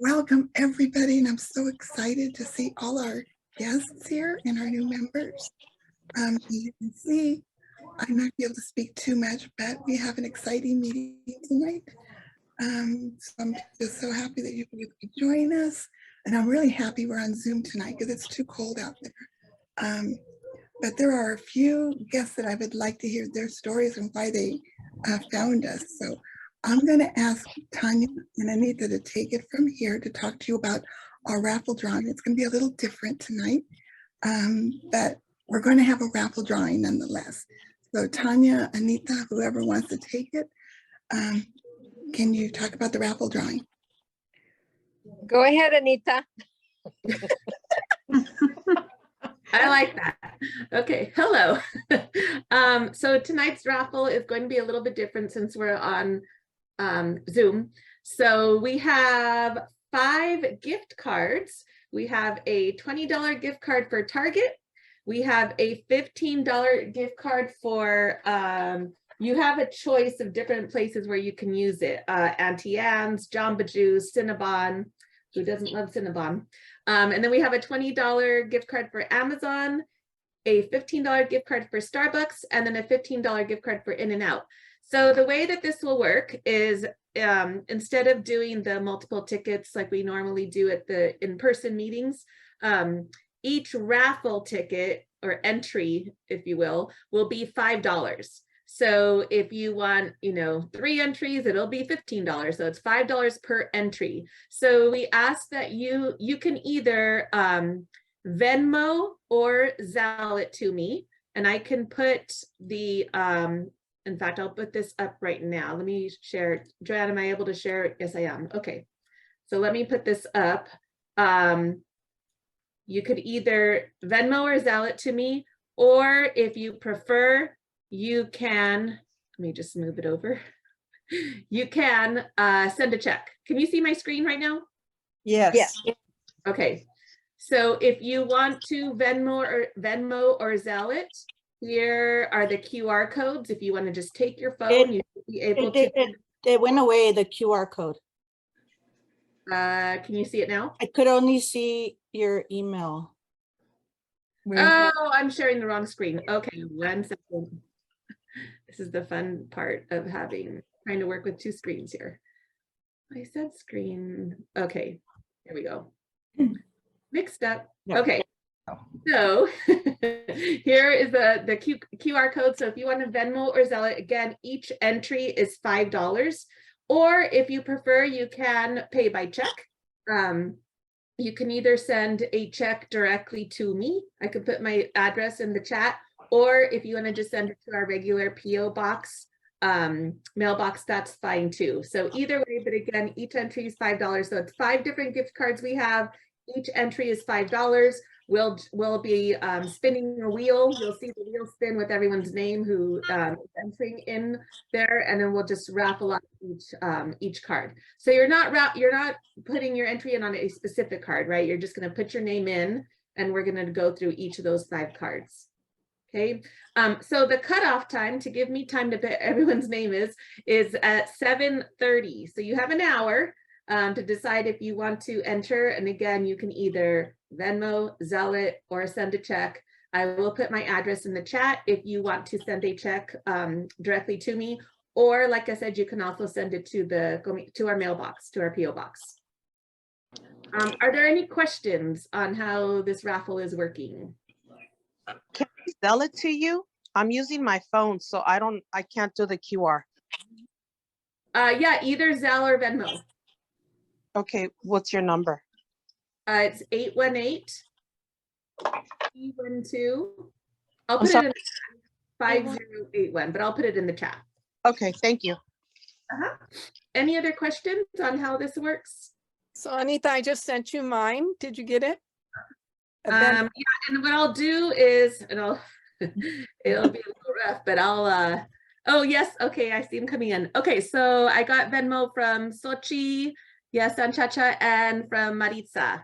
Welcome everybody, and I'm so excited to see all our guests here and our new members. As you can see, I might be able to speak too much, but we have an exciting meeting tonight. So I'm just so happy that you could join us, and I'm really happy we're on Zoom tonight because it's too cold out there. But there are a few guests that I would like to hear their stories and why they found us. So I'm going to ask Tanya and Anita to take it from here to talk to you about our raffle drawing. It's going to be a little different tonight, but we're going to have a raffle drawing nonetheless. So Tanya, Anita, whoever wants to take it, can you talk about the raffle drawing? Go ahead, Anita. I like that. Okay, hello. So tonight's raffle is going to be a little bit different since we're on Zoom. So we have 5 gift cards. We have a $20 gift card for Target. We have a $15 gift card for, you have a choice of different places where you can use it. Auntie Anne's, Jamba Juice, Cinnabon. Who doesn't love Cinnabon? And then we have a $20 gift card for Amazon, a $15 gift card for Starbucks, and then a $15 gift card for In-N-Out. So the way that this will work is instead of doing the multiple tickets like we normally do at the in-person meetings, each raffle ticket or entry, if you will be $5. So if you want, 3 entries, it'll be $15. So it's $5 per entry. So we ask that you can either Venmo or Zelle it to me, and I can put the, in fact, I'll put this up right now. Let me share it. Joanne, am I able to share it? Yes, I am. Okay. So let me put this up. You could either Venmo or Zelle it to me, or if you prefer, you can, let me just move it over. You can send a check. Can you see my screen right now? Yes. Yes. Okay. So if you want to Venmo or Zelle it, here are the QR codes. If you want to just take your phone, you should be able to. It went away, the QR code. Can you see it now? I could only see your email. Oh, I'm sharing the wrong screen. Okay, 1 second. This is the fun part of trying to work with 2 screens here. I said screen. Okay, here we go. Mixed up. Yeah. Okay, so here is the QR code. So if you want to Venmo or Zelle it, again, each entry is $5. Or if you prefer, you can pay by check. You can either send a check directly to me. I could put my address in the chat. Or if you want to just send it to our regular PO box, mailbox, that's fine too. So either way, but again, each entry is $5. So it's 5 different gift cards we have. Each entry is $5. We'll be spinning a wheel. You'll see the wheel spin with everyone's name who is entering in there, and then we'll just raffle off each card. So you're not putting your entry in on a specific card, right? You're just going to put your name in, and we're going to go through each of those 5 cards. Okay, so the cutoff time to give me time to put everyone's name is at 7:30. So you have an hour to decide if you want to enter. And again, you can either Venmo, Zelle it, or send a check. I will put my address in the chat if you want to send a check directly to me. Or like I said, you can also send it to our mailbox, to our PO box. Are there any questions on how this raffle is working? Can I sell it to you? I'm using my phone, so I can't do the QR. Yeah, either Zelle or Venmo. Okay, what's your number? It's 818-312. I'll put it in 5081, but I'll put it in the chat. Okay, thank you. Any other questions on how this works? So Anita, I just sent you mine. Did you get it? Yeah, and what I'll do is, it'll be a little rough, but I'll, oh yes, okay, I see them coming in. Okay, so I got Venmo from Sochi, yes, Anchacha, and from Maritza.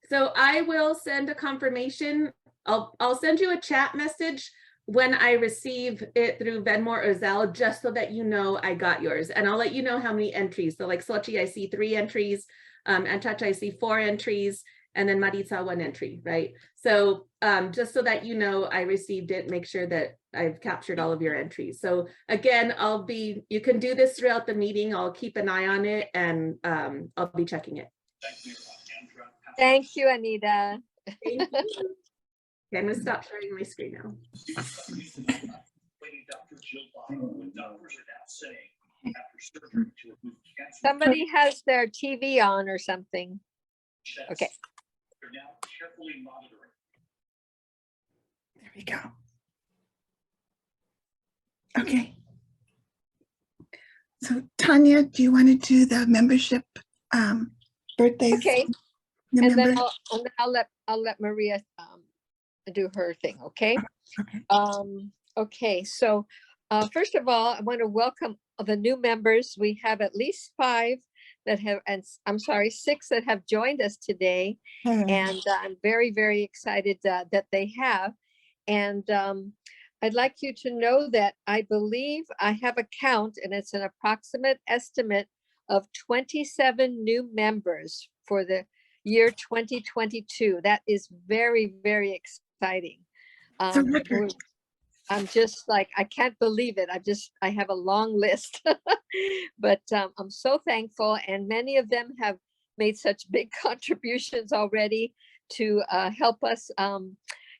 So I will send a confirmation. I'll send you a chat message when I receive it through Venmo or Zelle, just so that you know I got yours. And I'll let you know how many entries. So like Sochi, I see 3 entries, and Chacha, I see 4 entries, and then Maritza 1 entry, right? So just so that you know I received it, make sure that I've captured all of your entries. So again, you can do this throughout the meeting. I'll keep an eye on it, and I'll be checking it. Thank you, Anita. Thank you. Okay, I'm gonna stop sharing my screen now. Somebody has their TV on or something. Okay. There we go. Okay. So Tanya, do you want to do the membership birthdays? Okay. The And then member- I'll let Maria do her thing, okay? Okay. Okay, so first of all, I want to welcome the new members. We have at least 5 that have, and I'm sorry, 6 that have joined us today. And I'm very, very excited that they have. And I'd like you to know that I believe I have a count, and it's an approximate estimate of 27 new members for the year 2022. That is very, very exciting. It's a record. I'm just like, I can't believe it. I have a long list, but I'm so thankful. And many of them have made such big contributions already to help us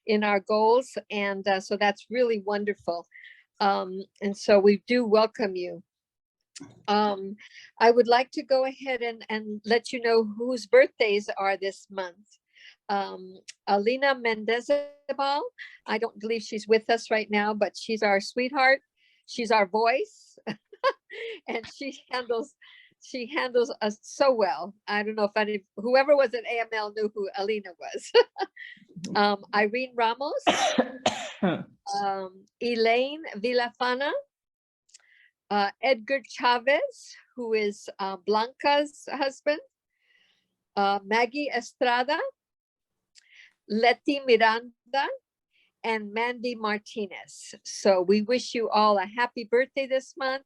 in our goals. And so that's really wonderful. And so we do welcome you. I would like to go ahead and let you know whose birthdays are this month. Alina Mendezabal, I don't believe she's with us right now, but she's our sweetheart. She's our voice, and she handles us so well. I don't know if whoever was at AML knew who Alina was. Irene Ramos, Elaine Villafana, Edgar Chavez, who is Blanca's husband, Maggie Estrada, Letty Miranda, and Mandy Martinez. So we wish you all a happy birthday this month.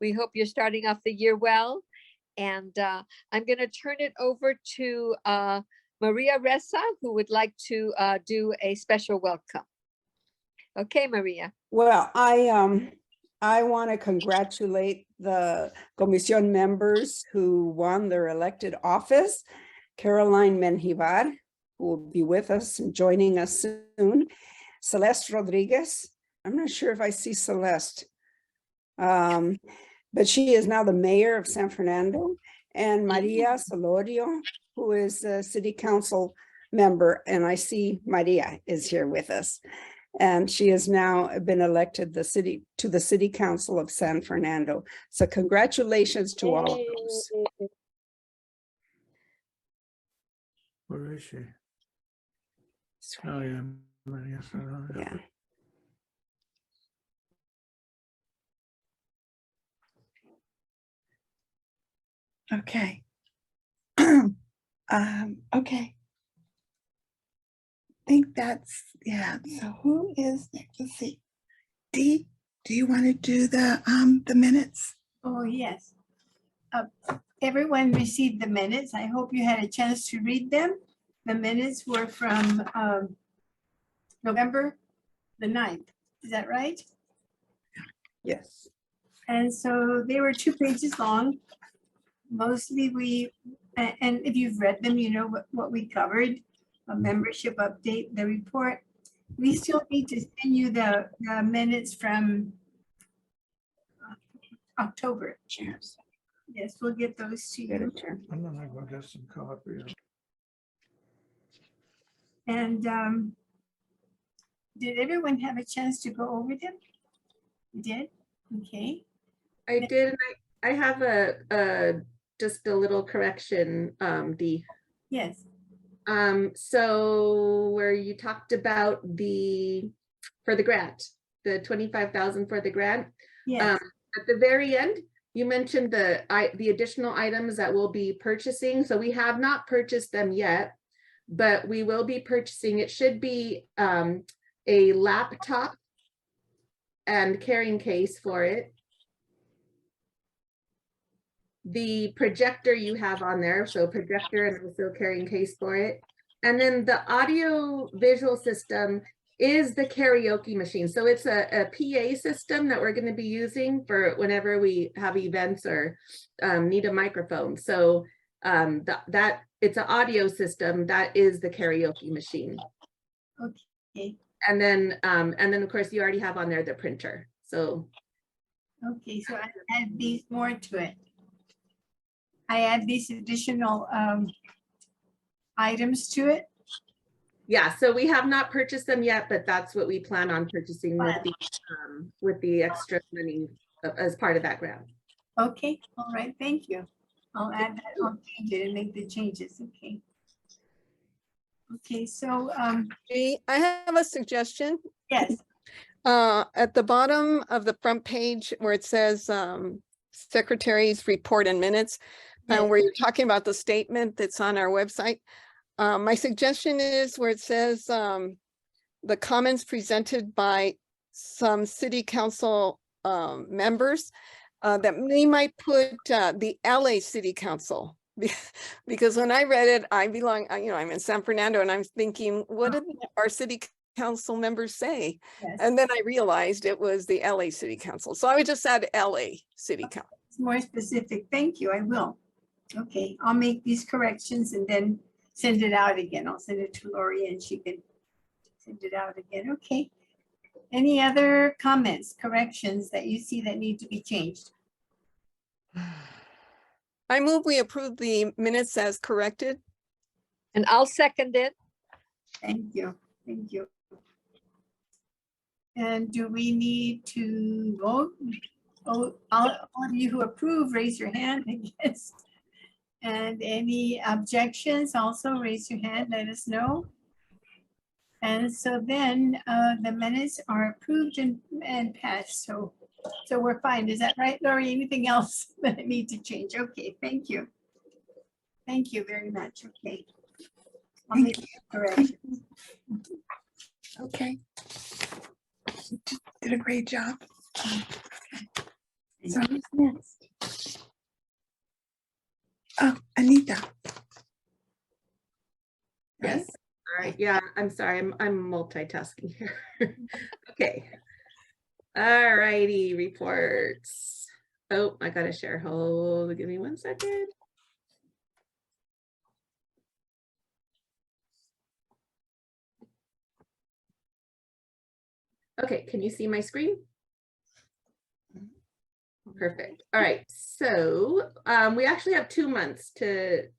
We hope you're starting off the year well. And I'm going to turn it over to Maria Ressa, who would like to do a special welcome. Okay, Maria. Well, I want to congratulate the Comisión members who won their elected office. Caroline Menjivar, who will be with us and joining us soon. Celeste Rodriguez. I'm not sure if I see Celeste, but she is now the mayor of San Fernando. And Maria Solorio, who is a city council member. And I see Maria is here with us. And she has now been elected to the city council of San Fernando. So congratulations to all of those. Where is she? Oh, yeah. Maria Ferrara. Yeah. Okay. Okay. I think that's, yeah. So who is next? Let's see. Dee, do you want to do the minutes? Oh, yes. Everyone received the minutes. I hope you had a chance to read them. The minutes were from November the 9th. Is that right? Yes. And so they were 2 pages long. Mostly and if you've read them, you know what we covered, a membership update, the report. We still need to send you the minutes from October. Cheers. Yes, we'll get those to Get you. a turn. I'm gonna go get some coffee. And did everyone have a chance to go over them? You did? Okay. I did. And I have just a little correction, Dee. Yes. So where you talked about for the grant, the 25,000 for the grant. Yes. At the very end, you mentioned the additional items that we'll be purchasing. So we have not purchased them yet, but we will be purchasing. It should be a laptop and carrying case for it. The projector you have on there, so projector and also carrying case for it. And then the audio visual system is the karaoke machine. So it's a PA system that we're going to be using for whenever we have events or need a microphone. So that it's an audio system that is the karaoke machine. Okay, And then of course you already have on there the printer. So okay, so I add these more to it. I add these additional items to it. yeah, so we have not purchased them yet, but that's what we plan on purchasing with the extra money as part of that grant. Okay, all right, thank you. I'll add that, I'll change it and make the changes, okay. Okay, so, Gee, I have a suggestion. yes, At the bottom of the front page where it says Secretary's Report and Minutes, Yes. where you're talking about the statement that's on our website. My suggestion is where it says the comments presented by some city council members, that they might put the LA City Council. Because when I read it, I'm in San Fernando and I'm thinking, what did our city council members say? yes, And then I realized it was the LA City Council. So I would just add LA City Council. it's more specific, thank you, I will. Okay, I'll make these corrections and then send it out again. I'll send it to Lori and she can send it out again, okay. Any other comments, corrections that you see that need to be changed? I move we approve the minutes as corrected. And I'll second it. Thank you, thank you. And do we need to vote? Oh, all of you who approve, raise your hand, I guess. And any objections, also raise your hand, let us know. And so then the minutes are approved and passed, so we're fine. Is that right, Lori? Anything else that I need to change? Okay, thank you. Thank you very much, okay. I'll Thank make the corrections. Okay. Did a great job. So who's next? Oh, Anita. Yes. All right. Yeah, I'm sorry. I'm multitasking here. Okay. All righty. Reports. Oh, I gotta share. Hold. Give me 1 second. Okay. Can you see my screen? Perfect. All right. So we actually have 2 months to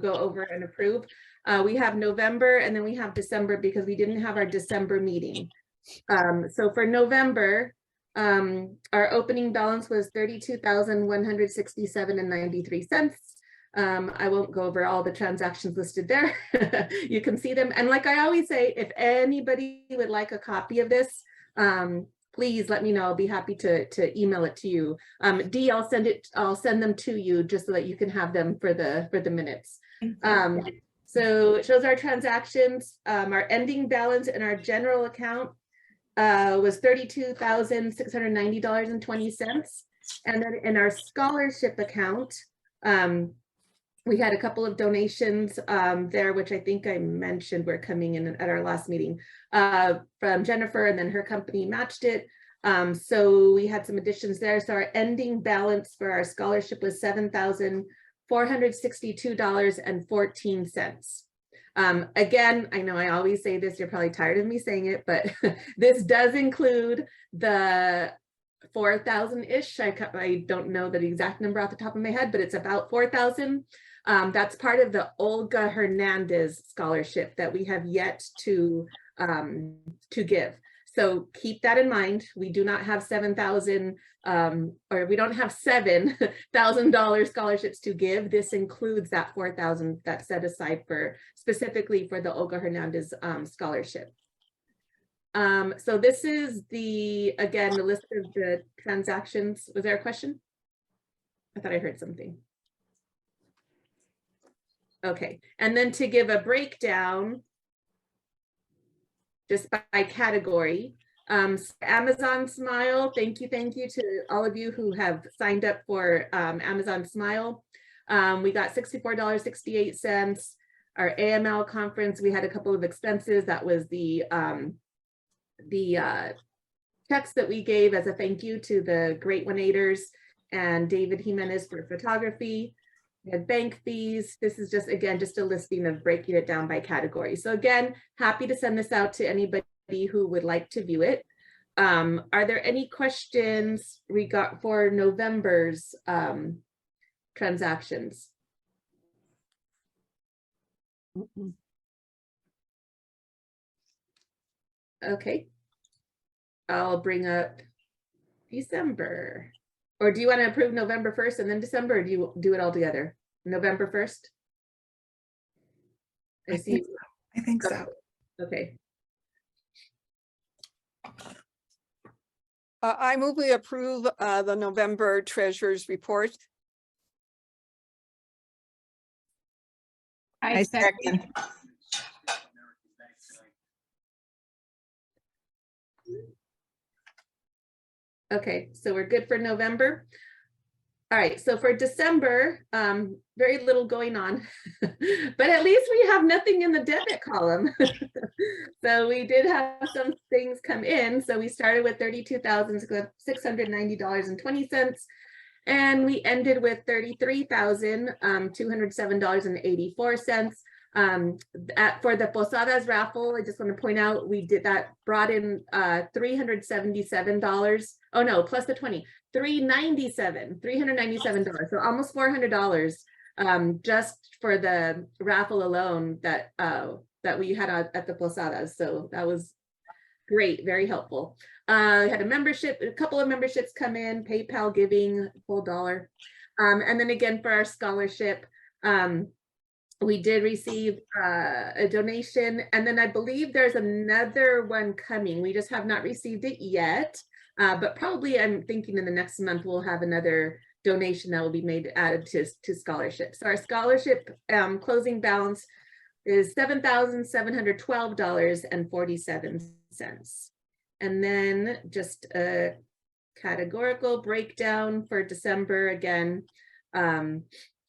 go over and approve. We have November and then we have December because we didn't have our December meeting. So for November, our opening balance was $32,167.93. I won't go over all the transactions listed there. You can see them. And like I always say, if anybody would like a copy of this, please let me know. I'll be happy to email it to you. Dee, I'll send them to you just so that you can have them for the minutes. So it shows our transactions. Our ending balance in our general account was $32,690.20. And then in our scholarship account, we had a couple of donations there, which I think I mentioned were coming in at our last meeting from Jennifer, and then her company matched it. So we had some additions there. So our ending balance for our scholarship was $7,462.14. Again, I know I always say this, you're probably tired of me saying it, but this does include the 4,000-ish. I don't know the exact number off the top of my head, but it's about 4,000. That's part of the Olga Hernandez scholarship that we have yet to give. So keep that in mind. We do not have $7,000 or we don't have $7,000 scholarships to give. This includes that 4,000 that's set aside for specifically for the Olga Hernandez scholarship. So this is again, the list of the transactions. Was there a question? I thought I heard something. Okay, and then to give a breakdown just by category, Amazon Smile, thank you to all of you who have signed up for Amazon Smile. We got $64.68. Our AML conference, we had a couple of expenses. That was the checks that we gave as a thank you to the Great One-Eighters and David Jimenez for photography. We had bank fees. This is just, again, just a listing of breaking it down by category. So again, happy to send this out to anybody who would like to view it. Are there any questions for November's transactions? Okay. I'll bring up December. Or do you want to approve November 1st and then December, or do you do it all together? November 1st? I think so. Okay. I move we approve the November treasurer's report. I second. Okay, so we're good for November. All right, so for December, very little going on, but at least we have nothing in the debit column. So we did have some things come in. So we started with $32,690.20, and we ended with $33,207.84. For the Posadas raffle, I just want to point out, we did that, brought in $377. Oh no, plus the 20, $397, so almost $400 just for the raffle alone that that we had at the Posadas. So that was great, very helpful. We had a couple of memberships come in, PayPal giving, full dollar. And then again, for our scholarship, we did receive a donation, and then I believe there's another one coming. We just have not received it yet, but probably I'm thinking in the next month we'll have another donation that will be added to scholarship. So our scholarship closing balance is $7,712.47. And then just a categorical breakdown for December again.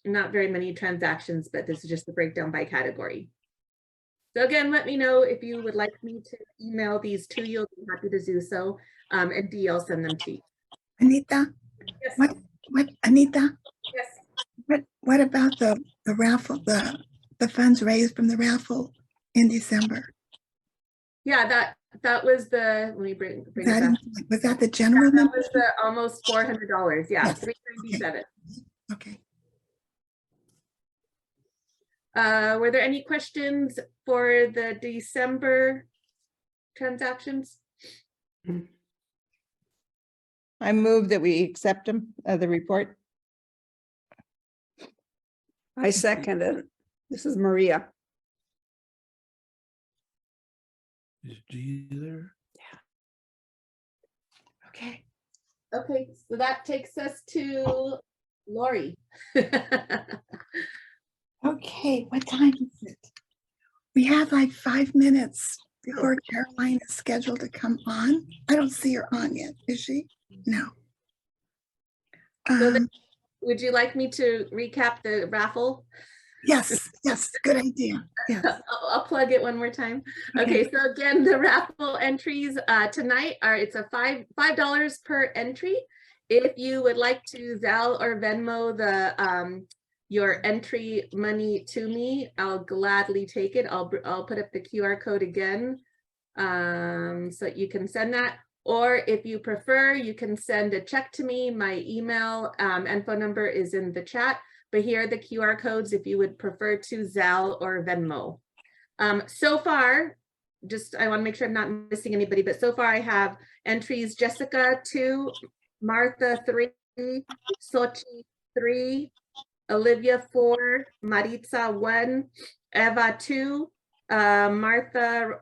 Not very many transactions, but this is just the breakdown by category. So again, let me know if you would like me to email these to you. I'll be happy to do so. And Dee, I'll send them to you. Anita, Yes. what, Anita? Yes. What about the raffle, the funds raised from the raffle in December? Yeah, that was the, let me bring it back. Was that the general? That was the almost $400. Yeah, Yes. $397. Okay. Were there any questions for the December transactions? I move that we accept them, the report. I second it. This is Maria. Is G there? Okay. Okay, so that takes us to Lori. Okay, what time is it? We have like 5 minutes before Caroline is scheduled to come on. I don't see her on yet, is she? No. So would you like me to recap the raffle? Yes, good idea. Yes. I'll plug it one more time. Okay, so again, the raffle entries tonight it's a $5 per entry. If you would like to Zelle or Venmo your entry money to me, I'll gladly take it. I'll put up the QR code again, so you can send that. Or if you prefer, you can send a check to me. My email and phone number is in the chat, but here are the QR codes if you would prefer to Zelle or Venmo. So far, I want to make sure I'm not missing anybody, but so far I have entries: Jessica 2, Martha 3, Sochi 3, Olivia 4, Maritza 1, Eva 2, Maria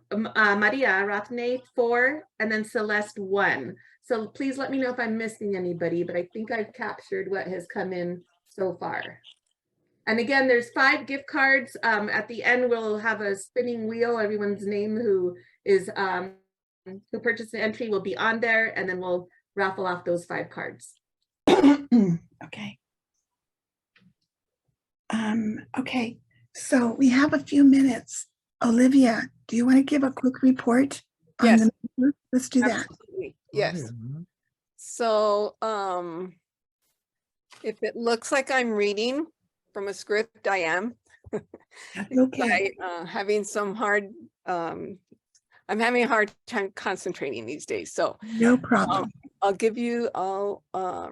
Rathne 4, and then Celeste 1. So please let me know if I'm missing anybody, but I think I've captured what has come in so far. And again, there's 5 gift cards. At the end, we'll have a spinning wheel, everyone's name who is who purchased an entry will be on there, and then we'll raffle off those 5 cards. Okay. Okay, so we have a few minutes. Olivia, do you want to give a quick report? On Yes. the members? Let's do that. Absolutely. Oh, Yes. yeah. So, if it looks like I'm reading from a script, I am. That's okay. Having some hard, I'm having a hard time concentrating these days. So No problem. I'll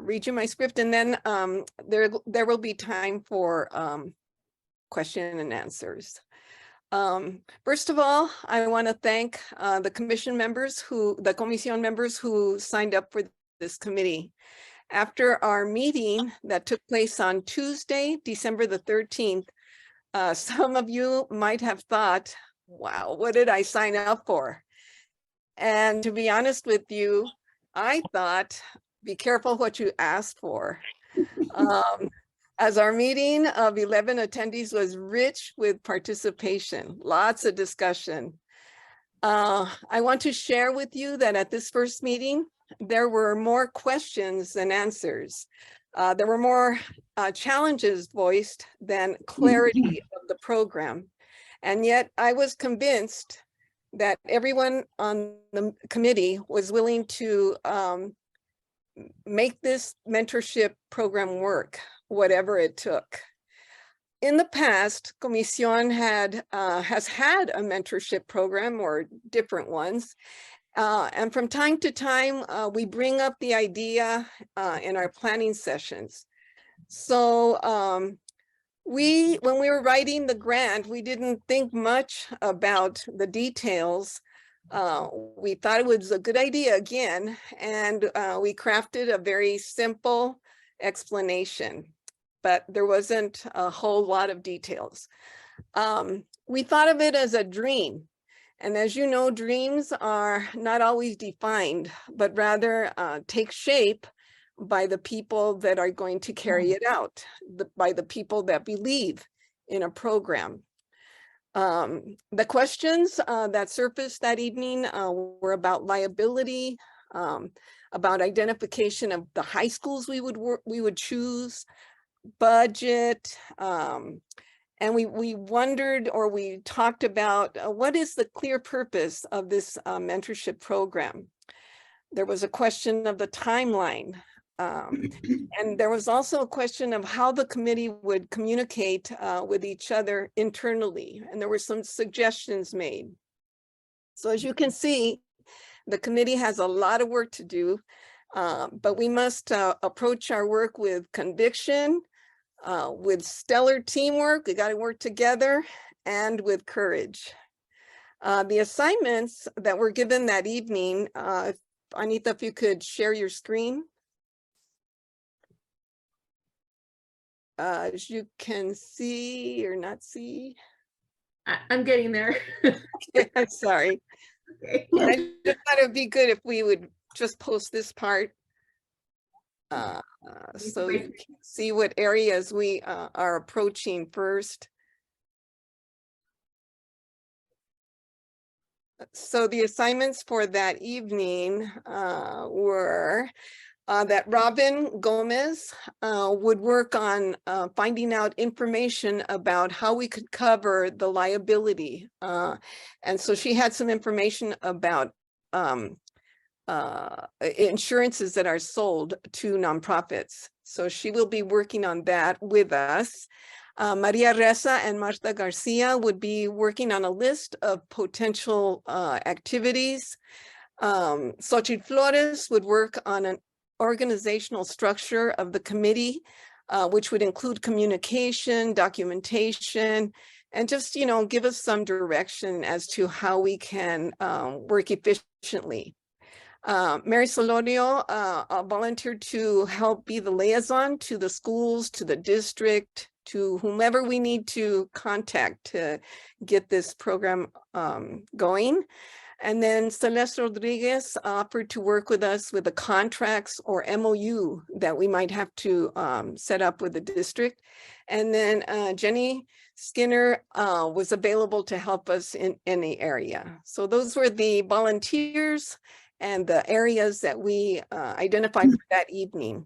read you my script, and then there will be time for question and answers. First of all, I want to thank the commission members the commission members who signed up for this committee. After our meeting that took place on Tuesday, December the 13th, some of you might have thought, wow, what did I sign up for? And to be honest with you, I thought, be careful what you asked for. As our meeting of 11 attendees was rich with participation, lots of discussion. I want to share with you that at this first meeting, there were more questions than answers. There were more challenges voiced than clarity of the program. And yet I was convinced that everyone on the committee was willing to make this mentorship program work, whatever it took. In the past, Comisión has had a mentorship program or different ones. And from time to time, we bring up the idea in our planning sessions. So when we were writing the grant, we didn't think much about the details. We thought it was a good idea again, and we crafted a very simple explanation, but there wasn't a whole lot of details. We thought of it as a dream. And as you know, dreams are not always defined, but rather take shape by the people that are going to carry it out, by the people that believe in a program. The questions that surfaced that evening were about liability, about identification of the high schools we would choose, budget, and we wondered, or we talked about what is the clear purpose of this mentorship program. There was a question of the timeline. And there was also a question of how the committee would communicate with each other internally. And there were some suggestions made. So as you can see, the committee has a lot of work to do, but we must approach our work with conviction, with stellar teamwork. We got to work together, and with courage. The assignments that were given that evening, Anita, if you could share your screen. As you can see or not see. I'm getting there. I'm sorry. Okay. I just thought it would be good if we would just post this part so you can see what areas we are approaching first. So the assignments for that evening were that Robin Gomez would work on finding out information about how we could cover the liability. And so she had some information about insurances that are sold to nonprofits. So she will be working on that with us. Maria Reza and Marta Garcia would be working on a list of potential activities. Xochitl Flores would work on an organizational structure of the committee, which would include communication, documentation, and just, give us some direction as to how we can work efficiently. Mary Solorio volunteered to help be the liaison to the schools, to the district, to whomever we need to contact to get this program going. And then Celeste Rodriguez offered to work with us with the contracts or MOU that we might have to set up with the district. And then Jenny Skinner was available to help us in the area. So those were the volunteers and the areas that we identified for that evening.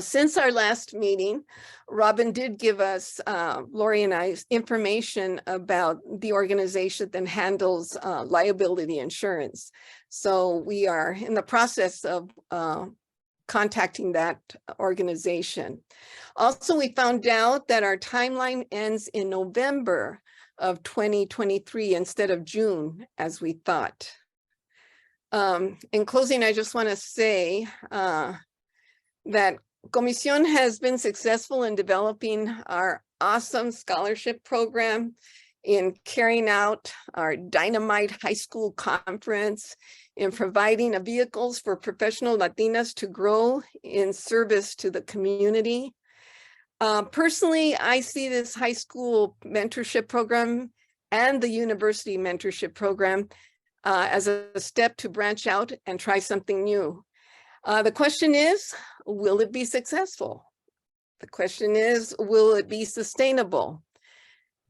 Since our last meeting, Robin did give us, Lori and I, information about the organization that handles liability insurance. So we are in the process of contacting that organization. Also, we found out that our timeline ends in November of 2023 instead of June, as we thought. In closing, I just want to say that Comisión has been successful in developing our awesome scholarship program, in carrying out our Dynamite High School Conference, in providing vehicles for professional Latinas to grow in service to the community. Personally, I see this high school mentorship program and the university mentorship program as a step to branch out and try something new. The question is, will it be successful? The question is, will it be sustainable?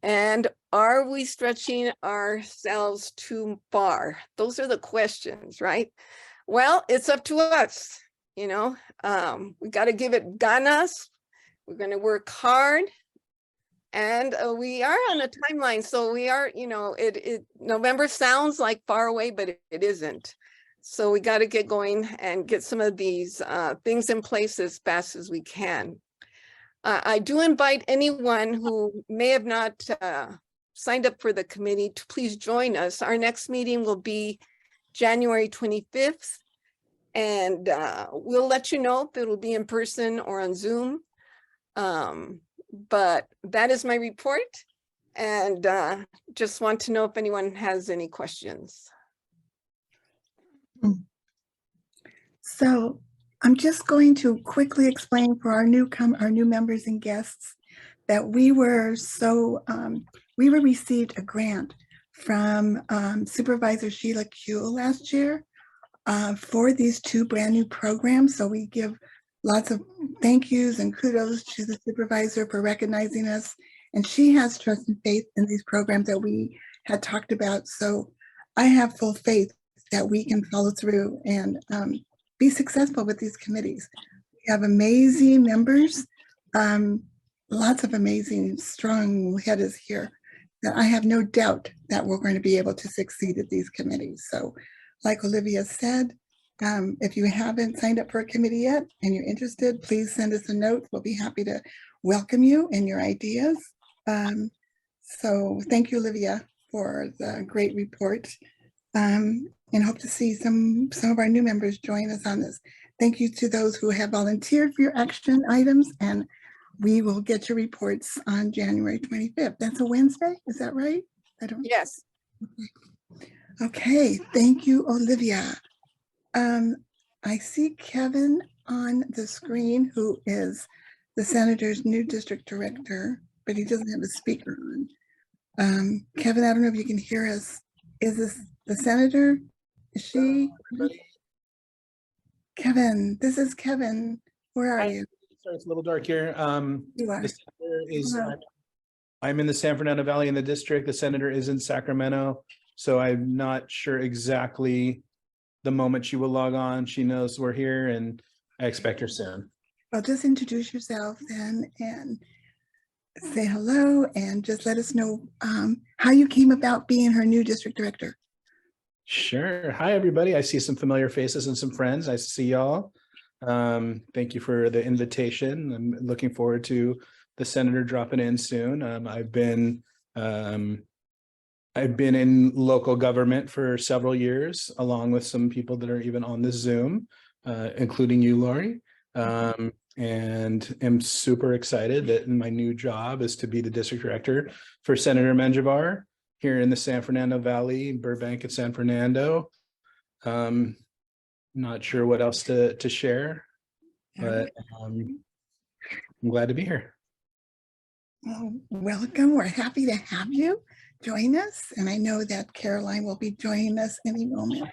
And are we stretching ourselves too far? Those are the questions, right? Well, it's up to us, you know. We got to give it ganas. We're going to work hard. And we are on a timeline. So we are, you know, November sounds like far away, but it isn't. So we got to get going and get some of these things in place as fast as we can. I do invite anyone who may have not signed up for the committee to please join us. Our next meeting will be January 25th, and we'll let you know if it will be in person or on Zoom. But that is my report, and just want to know if anyone has any questions. So I'm just going to quickly explain for our new members and guests that we received a grant from Supervisor Sheila Kuehl last year for these two brand new programs. So we give lots of thank yous and kudos to the supervisor for recognizing us. And she has trust and faith in these programs that we had talked about. So I have full faith that we can follow through and be successful with these committees. We have amazing members, lots of amazing, strong headers here that I have no doubt that we're going to be able to succeed at these committees. So like Olivia said, if you haven't signed up for a committee yet and you're interested, please send us a note. We'll be happy to welcome you and your ideas. So thank you, Olivia, for the great report. And hope to see some of our new members join us on this. Thank you to those who have volunteered for your action items, and we will get your reports on January 25th. That's a Wednesday, is that right? Yes. Okay, thank you, Olivia. I see Kevin on the screen, who is the Senator's new district director, but he doesn't have a speaker on. Kevin, I don't know if you can hear us. Is this the Senator? Is she? Kevin, this is Kevin. Where are you? Sorry, it's a little dark here. You are. The senator is, I'm in the San Fernando Valley in the district. The senator is in Sacramento. So I'm not sure exactly the moment she will log on. She knows we're here and I expect her soon. Well, just introduce yourself then and say hello and just let us know how you came about being her new district director. Sure. Hi, everybody. I see some familiar faces and some friends. Nice to see y'all. Thank you for the invitation. I'm looking forward to the senator dropping in soon. I've been in local government for several years, along with some people that are even on this Zoom, including you, Lori. And am super excited that my new job is to be the district director for Senator Menjivar here in the San Fernando Valley, Burbank and San Fernando. Not sure what else to share, but I'm glad to be here. Well, welcome. We're happy to have you join us. And I know that Caroline will be joining us any moment.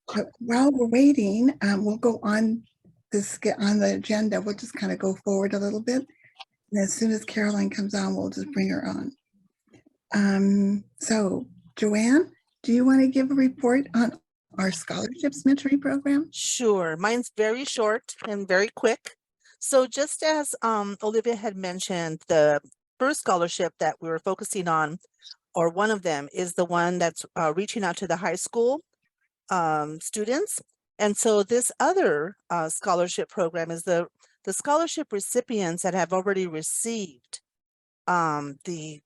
But while we're waiting, we'll go on the agenda. We'll just kind of go forward a little bit. And as soon as Caroline comes on, we'll just bring her on. So Joanne, do you want to give a report on our scholarships mentoring program? Sure, mine's very short and very quick. So just as Olivia had mentioned, the first scholarship that we were focusing on, or one of them, is the one that's reaching out to the high school students. And so this other scholarship program is the scholarship recipients that have already received the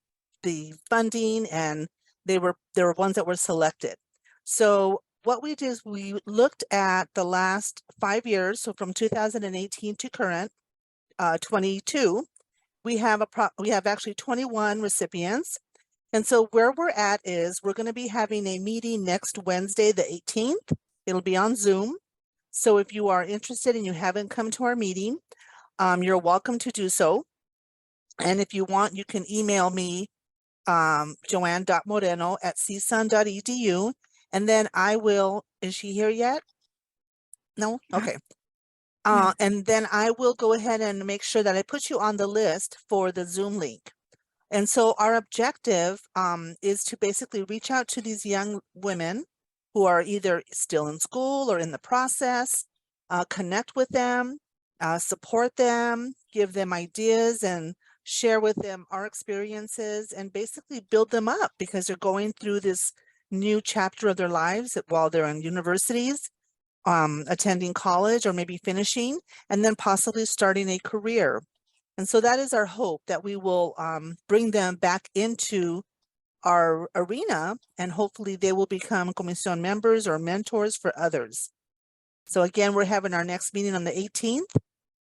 funding, and there were ones that were selected. So what we did is we looked at the last 5 years, so from 2018 to current 22. We have actually 21 recipients. And so where we're at is we're going to be having a meeting next Wednesday, the 18th. It'll be on Zoom. So if you are interested and you haven't come to our meeting, you're welcome to do so. And if you want, you can email me, joanne.moreno@csun.edu. And then I will, is she here yet? No? Okay. And then I will go ahead and make sure that I put you on the list for the Zoom link. And so our objective is to basically reach out to these young women who are either still in school or in the process, connect with them, support them, give them ideas, and share with them our experiences, and basically build them up because they're going through this new chapter of their lives while they're in universities, attending college, or maybe finishing, and then possibly starting a career. And so that is our hope, that we will bring them back into our arena, and hopefully they will become Comisión members or mentors for others. So again, we're having our next meeting on the 18th,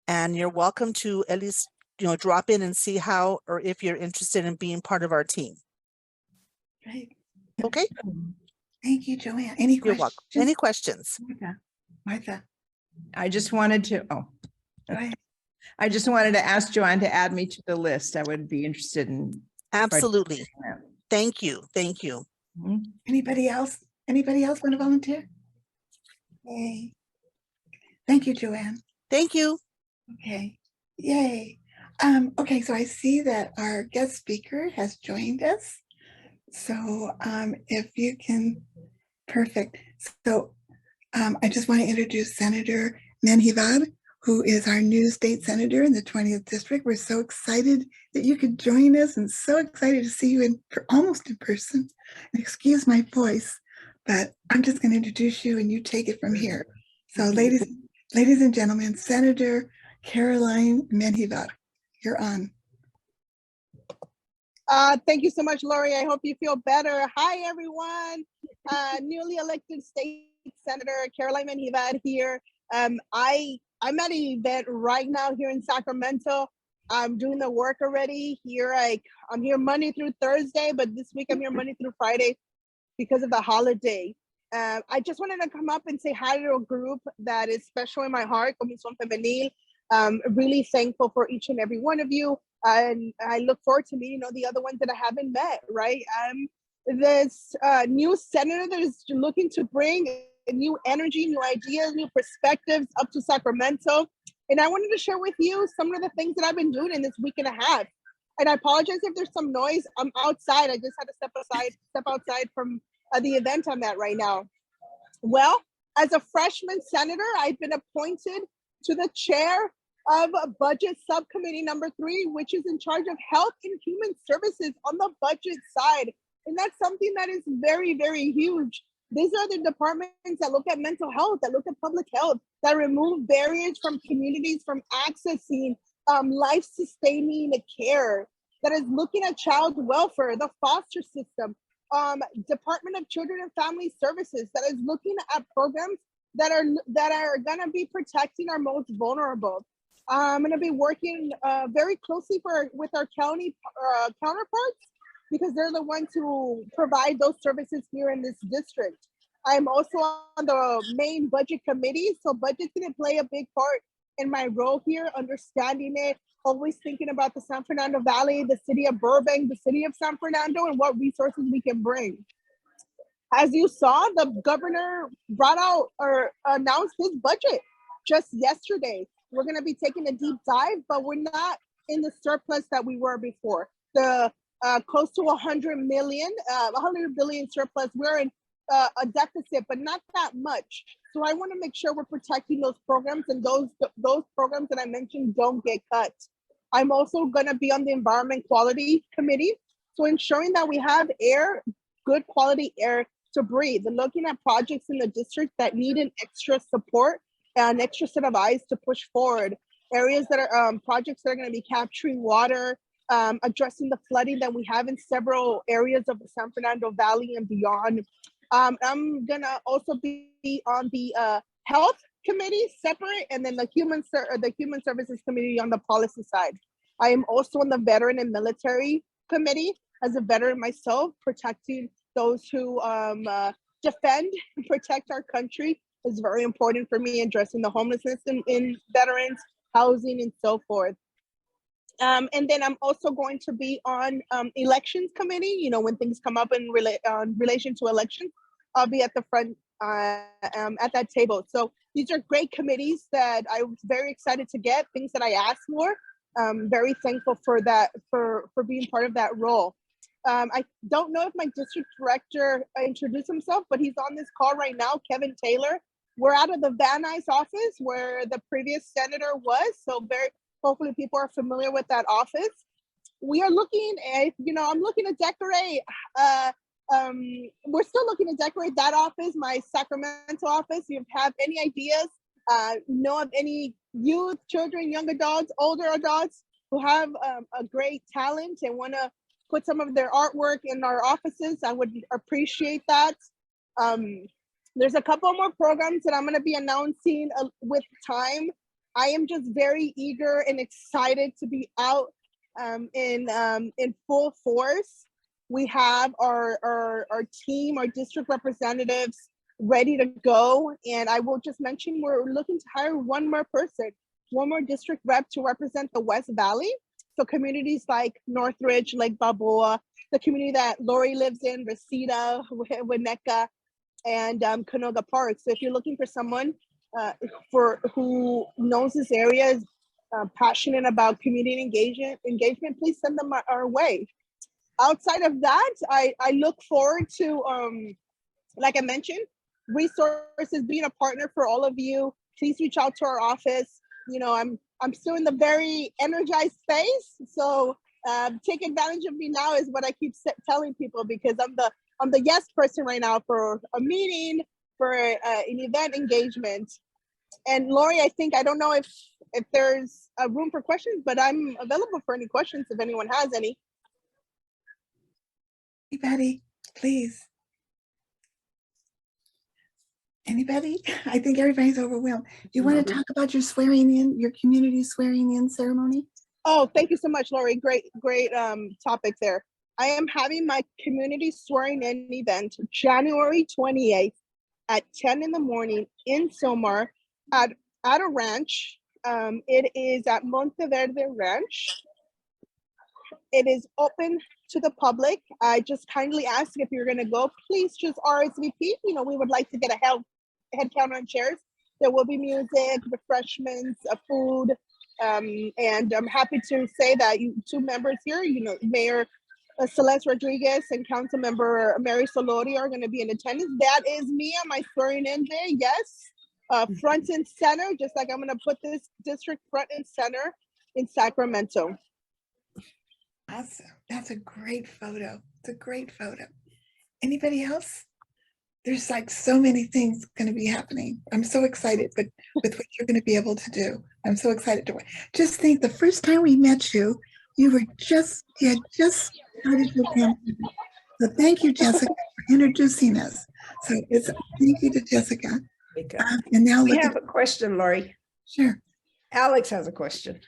and you're welcome to at least, drop in and see how, or if you're interested in being part of our team. Great. Okay. Thank you, Joanne. Any You're questions? welcome. Any questions? Martha, I just wanted to, go ahead. I just wanted to ask Joanne to add me to the list. I would be interested in. Absolutely. Thank you. Thank you. Anybody else? Anybody else want to volunteer? Yay. Thank you, Joanne. Thank you. Okay. Yay. Okay, so I see that our guest speaker has joined us. So if you can, perfect. So I just want to introduce Senator Menjivar, who is our new state senator in the 20th district. We're so excited that you could join us, and so excited to see you almost in person. And excuse my voice, but I'm just going to introduce you and you take it from here. So ladies and gentlemen, Senator Caroline Menjivar, you're on. Thank you so much, Lori. I hope you feel better. Hi, everyone. Newly elected state senator Caroline Menjivar here. I'm at an event right now here in Sacramento. I'm doing the work already here. I'm here Monday through Thursday, but this week I'm here Monday through Friday because of the holiday. I just wanted to come up and say hi to a group that is special in my heart, Comisión Femenil. Really thankful for each and every one of you. And I look forward to meeting the other ones that I haven't met, right? This new senator that is looking to bring new energy, new ideas, new perspectives up to Sacramento. And I wanted to share with you some of the things that I've been doing in this week and a half. And I apologize if there's some noise. I'm outside. I just had to step outside from the event I'm at right now. Well, as a freshman senator, I've been appointed to the chair of budget subcommittee number 3, which is in charge of health and human services on the budget side. And that's something that is very, very huge. These are the departments that look at mental health, that look at public health, that remove barriers from communities from accessing life-sustaining care, that is looking at child welfare, the foster system, Department of Children and Family Services, that is looking at programs that are going to be protecting our most vulnerable. I'm going to be working very closely with our county counterparts, because they're the ones who provide those services here in this district. I'm also on the main budget committee, so budget's going to play a big part in my role here, understanding it, always thinking about the San Fernando Valley, the city of Burbank, the city of San Fernando, and what resources we can bring. As you saw, the governor brought out or announced his budget just yesterday. We're going to be taking a deep dive, but we're not in the surplus that we were before. The close to 100 billion surplus. We're in a deficit, but not that much. So I want to make sure we're protecting those programs, and those programs that I mentioned don't get cut. I'm also going to be on the Environment Quality Committee. So ensuring that we have air, good quality air to breathe, and looking at projects in the district that need an extra support, an extra set of eyes to push forward. Areas that are projects that are going to be capturing water, addressing the flooding that we have in several areas of the San Fernando Valley and beyond. I'm gonna also be on the Health Committee separate, and then the Human Services Committee on the policy side. I am also on the Veteran and Military Committee as a veteran myself, protecting those who defend and protect our country is very important for me, addressing the homelessness in veterans, housing, and so forth. And then I'm also going to be on elections committee. You know, when things come up in relation to elections, I'll be at the front at that table. So these are great committees that I was very excited to get, things that I asked for. Very thankful for that, for being part of that role. I don't know if my district director introduced himself, but he's on this call right now, Kevin Taylor. We're out of the Van Nuys office where the previous senator was. So hopefully people are familiar with that office. We are looking at, I'm looking to decorate, we're still looking to decorate that office, my Sacramento office. If you have any ideas, know of any youth, children, young adults, older adults who have a great talent and want to put some of their artwork in our offices, I would appreciate that. There's a couple more programs that I'm going to be announcing with time. I am just very eager and excited to be out in full force. We have our team, our district representatives ready to go. And I will just mention, we're looking to hire one more person, one more district rep to represent the West Valley. So communities like Northridge, Lake Balboa, the community that Lori lives in, Reseda, Winnetka, and Canoga Park. So if you're looking for someone who knows this area, is passionate about community engagement, please send them our way. Outside of that, I look forward to, like I mentioned, resources, being a partner for all of you. Please reach out to our office. I'm still in the very energized space, so take advantage of me now is what I keep telling people, because I'm the yes person right now for a meeting, for an event engagement. And Lori, I don't know if there's a room for questions, but I'm available for any questions if anyone has any. Anybody, please. Anybody? I think everybody's overwhelmed. Do you want to talk about your community swearing in ceremony? Oh, thank you so much, Lori. Great topic there. I am having my community swearing in event January 28th at 10 in the morning in Silmar at a ranch. It is at Monteverde Ranch. It is open to the public. I just kindly ask, if you're going to go, please just RSVP. We would like to get a head count on chairs. There will be music, refreshments, food, and I'm happy to say that two members here, Mayor Celeste Rodriguez and Council Member Mary Solori are going to be in attendance. That is me on my swearing in day. Yes, front and center, just like I'm going to put this district front and center in Sacramento. Awesome. That's a great photo. It's a great photo. Anybody else? There's like so many things going to be happening. I'm so excited with what you're going to be able to do. I'm so excited to just think, the first time we met you, you had just started your campaign. So thank you, Jessica, for introducing us. So thank you to Jessica. And now we have a question, Lori. Sure. Alex has a question.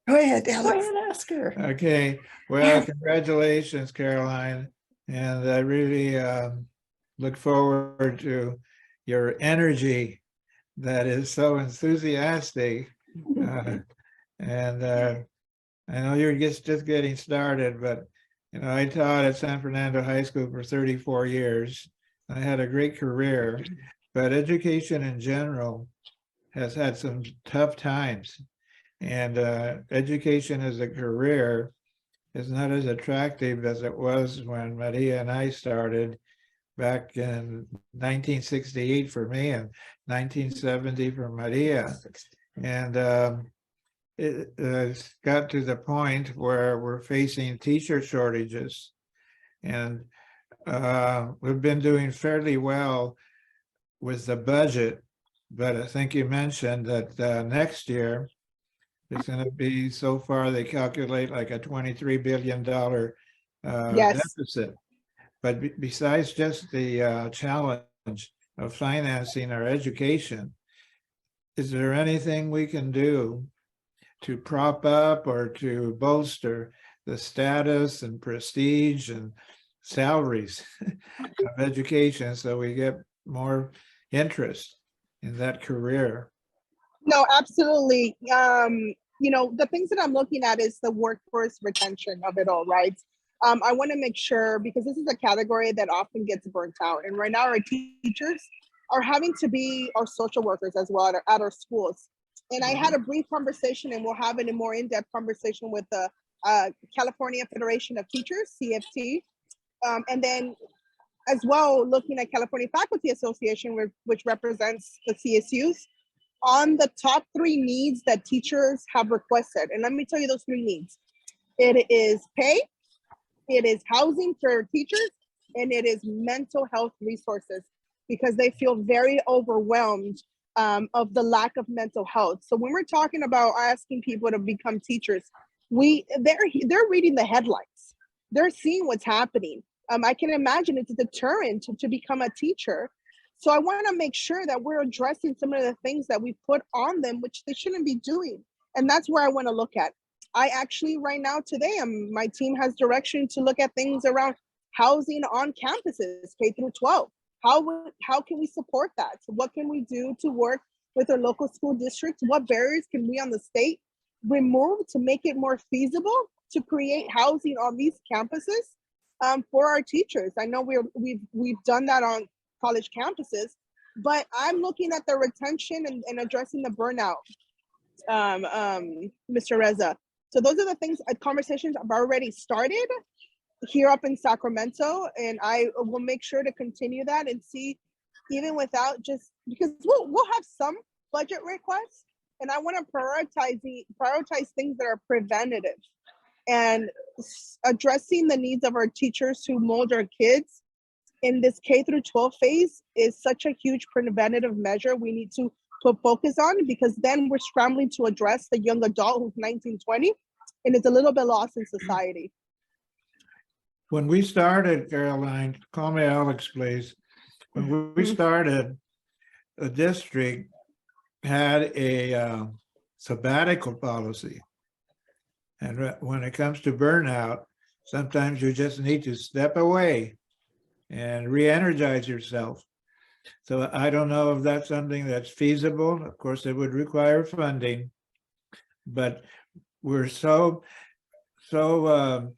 Go ahead, Alex. Go ahead, ask her. Okay. Well, congratulations, Caroline. And I really look forward to your energy that is so enthusiastic. And I know you're just getting started, but I taught at San Fernando High School for 34 years. I had a great career, but education in general has had some tough times. And education as a career is not as attractive as it was when Maria and I started back in 1968 for me and 1970 for Maria. And it's got to the point where we're facing teacher shortages. And we've been doing fairly well with the budget, but I think you mentioned that next year it's going to be, so far they calculate like a $23 billion Yes. deficit. But besides just the challenge of financing our education, is there anything we can do to prop up or to bolster the status and prestige and salaries of education so we get more interest in that career? No, absolutely. You know, the things that I'm looking at is the workforce retention of it all, right? I want to make sure, because this is a category that often gets burnt out. And right now our teachers are having to be our social workers as well at our schools. And I had a brief conversation, and we'll have a more in-depth conversation with the California Federation of Teachers, CFT. And then as well, looking at California Faculty Association, which represents the CSUs, on the top 3 needs that teachers have requested. And let me tell you those 3 needs. It is pay, it is housing for teachers, and it is mental health resources, because they feel very overwhelmed of the lack of mental health. So when we're talking about asking people to become teachers, they're reading the headlines. They're seeing what's happening. I can imagine it's a deterrent to become a teacher. So I want to make sure that we're addressing some of the things that we put on them, which they shouldn't be doing. And that's where I want to look at. I actually, right now, today, my team has direction to look at things around housing on campuses, K through 12. How can we support that? So what can we do to work with our local school districts? What barriers can we on the state remove to make it more feasible to create housing on these campuses for our teachers? I know we've done that on college campuses, but I'm looking at the retention and addressing the burnout, Mr. Reza. So those are the things, conversations have already started here up in Sacramento, and I will make sure to continue that and see, even without just, because we'll have some budget requests, and I want to prioritize things that are preventative and addressing the needs of our teachers who mold our kids in this K through 12 phase is such a huge preventative measure we need to put focus on, because then we're scrambling to address the young adult who's 19, 20, and is a little bit lost in society. When we started, Caroline, call me Alex, please. When we started, the district had a sabbatical policy. And when it comes to burnout, sometimes you just need to step away and re-energize yourself. So I don't know if that's something that's feasible. Of course, it would require funding, but we're so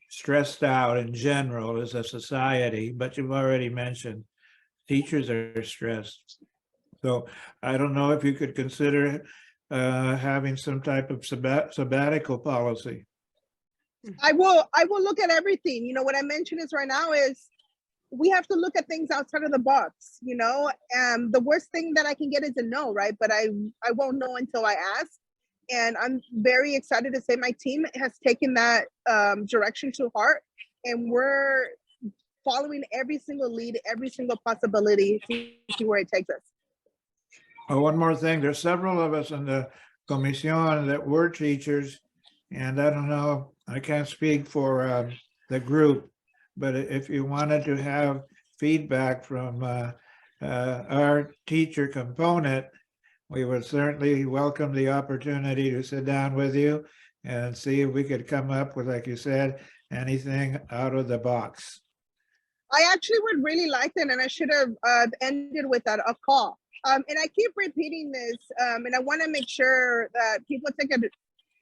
stressed out in general as a society, but you've already mentioned teachers are stressed. So I don't know if you could consider having some type of sabbatical policy. I will look at everything. You know, what I mentioned is right now is we have to look at things outside of the box, you know. The worst thing that I can get is a no, right? But I won't know until I ask. And I'm very excited to say my team has taken that direction to heart, and we're following every single lead, every single possibility to see where it takes us. Oh, one more thing. There's several of us in the Comisión that were teachers, and I don't know, I can't speak for the group, but if you wanted to have feedback from our teacher component, we would certainly welcome the opportunity to sit down with you and see if we could come up with, like you said, anything out of the box. I actually would really like that, and I should have ended with a call. And I keep repeating this, and I want to make sure that people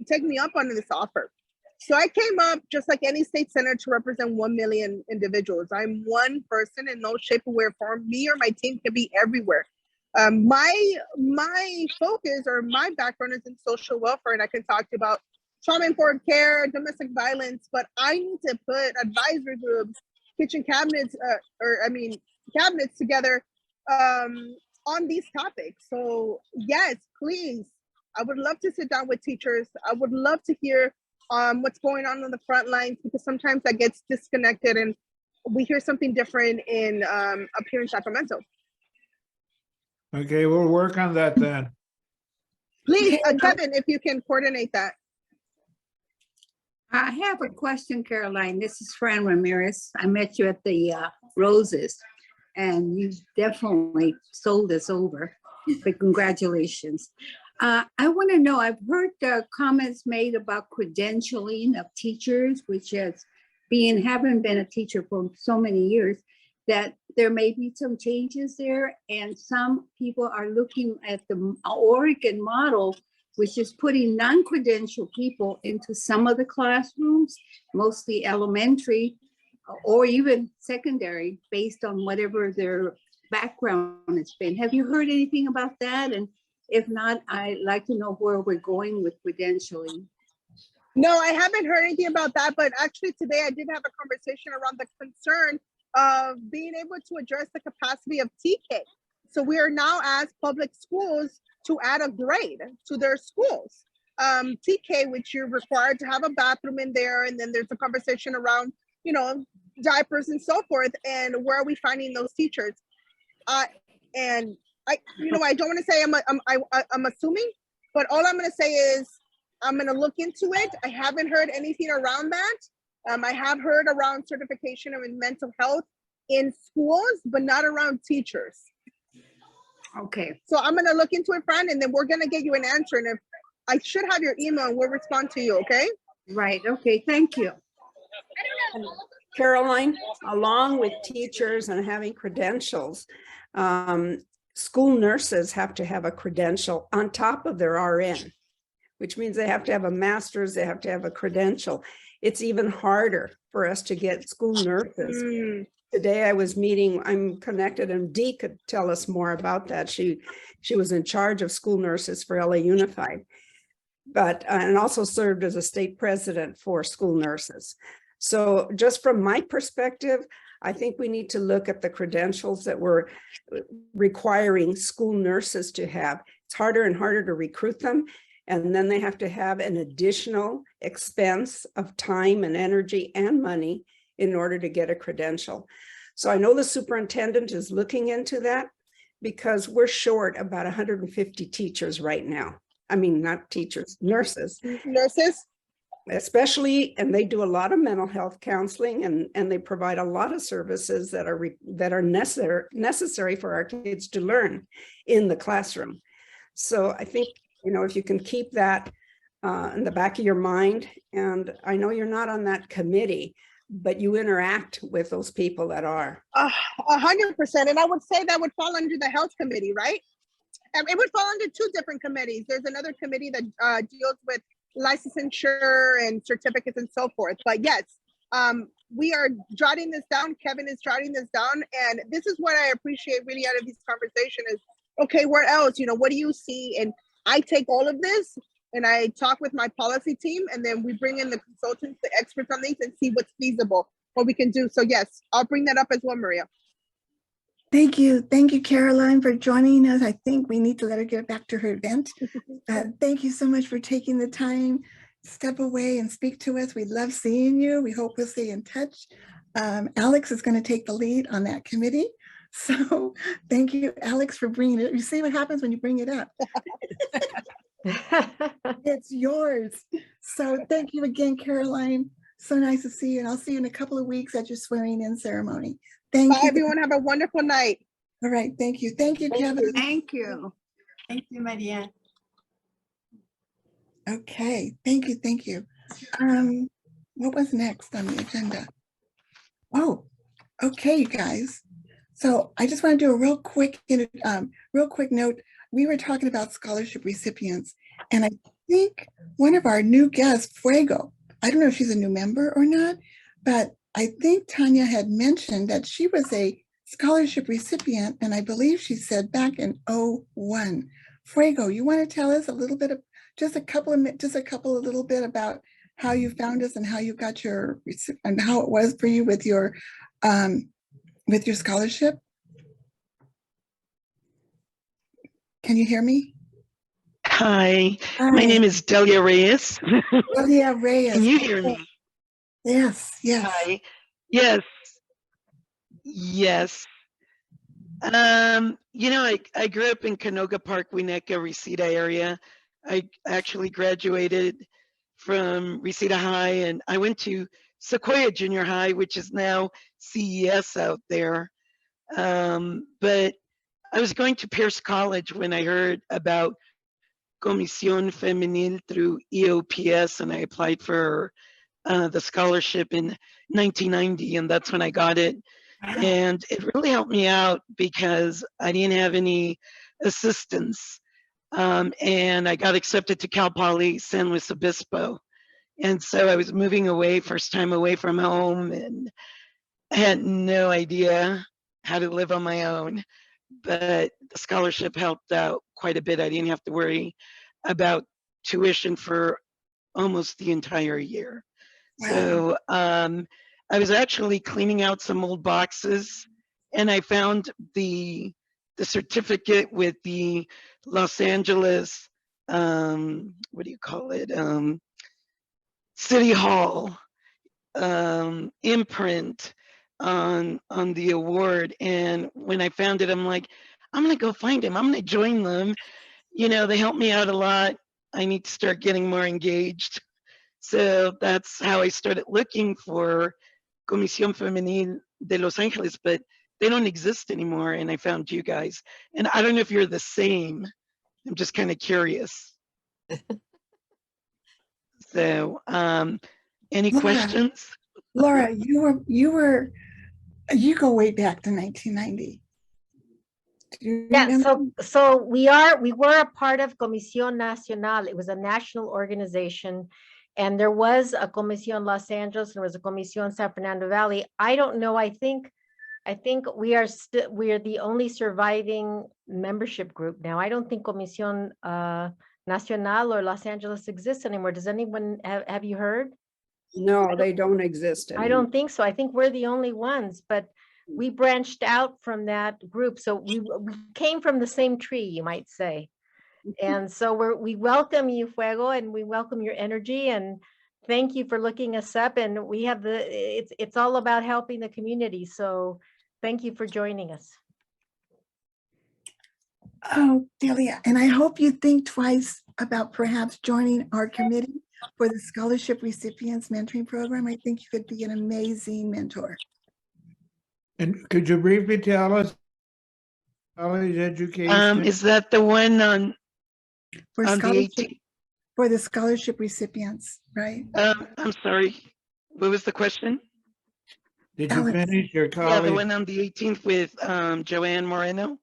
take me up on this offer. So I came up just like any state senator to represent 1 million individuals. I'm one person in no shape or form. Me or my team can be everywhere. My focus or my background is in social welfare, and I can talk to you about trauma-informed care, domestic violence, but I need to put advisory groups, kitchen cabinets, cabinets together on these topics. So yes, please, I would love to sit down with teachers. I would love to hear what's going on the front lines, because sometimes that gets disconnected and we hear something different in up here in Sacramento. Okay, we'll work on that then. Please, Kevin, if you can coordinate that. I have a question, Caroline. This is Fran Ramirez. I met you at the Roses, and you definitely sold us over. But congratulations. I want to know, I've heard comments made about credentialing of teachers, which has having been a teacher for so many years, that there may be some changes there, and some people are looking at the Oregon model, which is putting non-credential people into some of the classrooms, mostly elementary or even secondary, based on whatever their background has been. Have you heard anything about that? And if not, I'd like to know where we're going with credentialing. No, I haven't heard anything about that, but actually today I did have a conversation around the concern of being able to address the capacity of TK. So we are now asked public schools to add a grade to their schools. TK, which you're required to have a bathroom in there, and then there's a conversation around, diapers and so forth, and where are we finding those teachers? And I don't want to say I'm assuming, but all I'm going to say is I'm going to look into it. I haven't heard anything around that. I have heard around certification of mental health in schools, but not around teachers. Okay. So I'm going to look into it, Fran, and then we're going to get you an answer. And if I should have your email, and we'll respond to you. Okay. Right. Okay. Thank you. And Caroline, along with teachers and having credentials, school nurses have to have a credential on top of their RN, which means they have to have a master's, they have to have a credential. It's even harder for us to get school nurses. Today I was meeting, I'm connected, and Dee could tell us more about that. She was in charge of school nurses for LA Unified, and also served as a state president for school nurses. So just from my perspective, I think we need to look at the credentials that we're requiring school nurses to have. It's harder and harder to recruit them. And then they have to have an additional expense of time and energy and money in order to get a credential. So I know the superintendent is looking into that, because we're short about 150 teachers right now. I mean, not teachers, nurses. Nurses? Especially, and they do a lot of mental health counseling, and they provide a lot of services that are necessary for our kids to learn in the classroom. So I think, if you can keep that in the back of your mind, and I know you're not on that committee, but you interact with those people that are. 100%. And I would say that would fall under the health committee, right? It would fall under two different committees. There's another committee that deals with licensure and certificates and so forth. But yes, we are jotting this down. Kevin is jotting this down. And this is what I appreciate really out of this conversation is, okay, where else? What do you see? And I take all of this and I talk with my policy team, and then we bring in the consultants, the experts on these, and see what's feasible, what we can do. So yes, I'll bring that up as well, Maria. Thank you. Thank you, Caroline, for joining us. I think we need to let her get back to her event. Thank you so much for taking the time to step away and speak to us. We love seeing you. We hope we'll stay in touch. Alex is going to take the lead on that committee. So thank you, Alex, for bringing it. You see what happens when you bring it up. It's yours. So thank you again, Caroline. So nice to see you. And I'll see you in a couple of weeks at your swearing in ceremony. Thank Bye, you. everyone. Have a wonderful night. All right. Thank you. Thank you, Kevin. Thank you. Thank you, Maria. Okay. Thank you. Thank you. What was next on the agenda? Oh, okay, you guys. So I just want to do a real quick note. We were talking about scholarship recipients, and I think one of our new guests, Fuego, I don't know if she's a new member or not, but I think Tanya had mentioned that she was a scholarship recipient, and I believe she said back in '01. Fuego, you want to tell us a little bit of, just a couple of little bit about how you found us and how you got your, and how it was for you with your scholarship? Can you hear me? Hi, Hi. my name is Delia Reyes. Delia Reyes. Can you hear me? Yes, yes. Hi. Yes. Yes. You know, I grew up in Canoga Park, Winnetka, Reseda area. I actually graduated from Reseda High, and I went to Sequoia Junior High, which is now CES out there. But I was going to Pierce College when I heard about Comisión Femenil through EOPS, and I applied for the scholarship in 1990, and that's when I got it. Wow. And it really helped me out because I didn't have any assistance. And I got accepted to Cal Poly San Luis Obispo. And so I was moving away, first time away from home, and I had no idea how to live on my own. But the scholarship helped out quite a bit. I didn't have to worry about tuition for almost the entire year. Wow. So I was actually cleaning out some old boxes, and I found the certificate with the Los Angeles, what do you call it? City Hall imprint on the award. And when I found it, I'm like, I'm gonna go find him. I'm gonna join them. You know, they helped me out a lot. I need to start getting more engaged. So that's how I started looking for Comisión Femenil de Los Angeles, but they don't exist anymore. And I found you guys. And I don't know if you're the same. I'm just kind of curious. So, any Laura, questions? Laura, you go way back to 1990. Yeah, so we were a part of Comisión Nacional. It was a national organization, and there was a Comisión Los Angeles, and there was a Comisión San Fernando Valley. I don't know. I think we are the only surviving membership group now. I don't think Comisión Nacional or Los Angeles exists anymore. Does anyone have you heard? No, they don't exist anymore. I don't think so. I think we're the only ones, but we branched out from that group. So we came from the same tree, you might say. And so we welcome you, Fuego, and we welcome your energy, and thank you for looking us up. And we have it's all about helping the community. So thank you for joining us. Oh, Delia, and I hope you think twice about perhaps joining our committee for the Scholarship Recipients Mentoring Program. I think you could be an amazing mentor. And could you briefly tell us college education? Is that the one on For the 18th? For the scholarship recipients, right? I'm sorry. What was the question? Did you finish your college? Yeah, the one on the 18th with Joanne Moreno.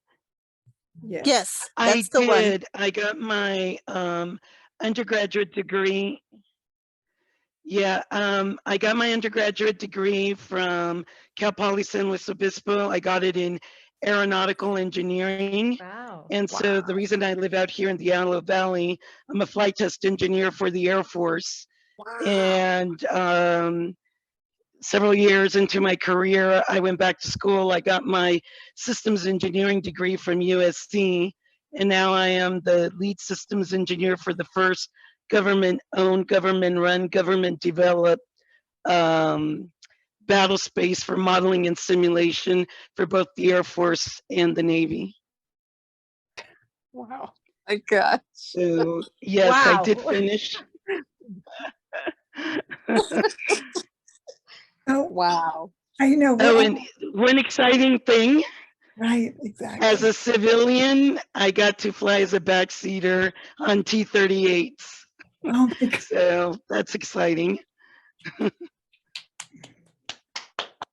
Yes, I that's the did. one. I got my undergraduate degree. Yeah, I got my undergraduate degree from Cal Poly San Luis Obispo. I got it in aeronautical engineering. Wow. And so the reason I live out here in the Antelope Valley, I'm a flight test engineer for the Air Force. Wow. And several years into my career, I went back to school. I got my systems engineering degree from USC. And now I am the lead systems engineer for the first government-owned, government-run, government-developed battle space for modeling and simulation for both the Air Force and the Navy. Wow. My gosh. So yes, Wow. I did finish. Oh, wow. I know. Oh, and one exciting thing. Right, exactly. As a civilian, I got to fly as a backseater on T-38s. Oh my God. So that's exciting.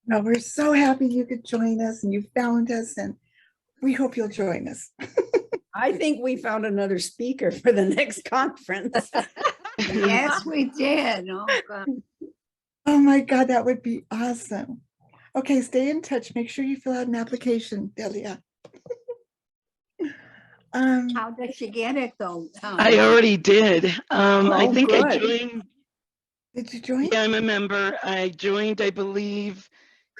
No, we're so happy you could join us and you found us, and we hope you'll join us. I think we found another speaker for the next conference. Yes, we did. Oh, God. Oh my God, that would be awesome. Okay, stay in touch. Make sure you fill out an application, Delia. How did she get it though? I already did. I Oh, think I good. joined. Did you join? Yeah, I'm a member. I joined, I believe,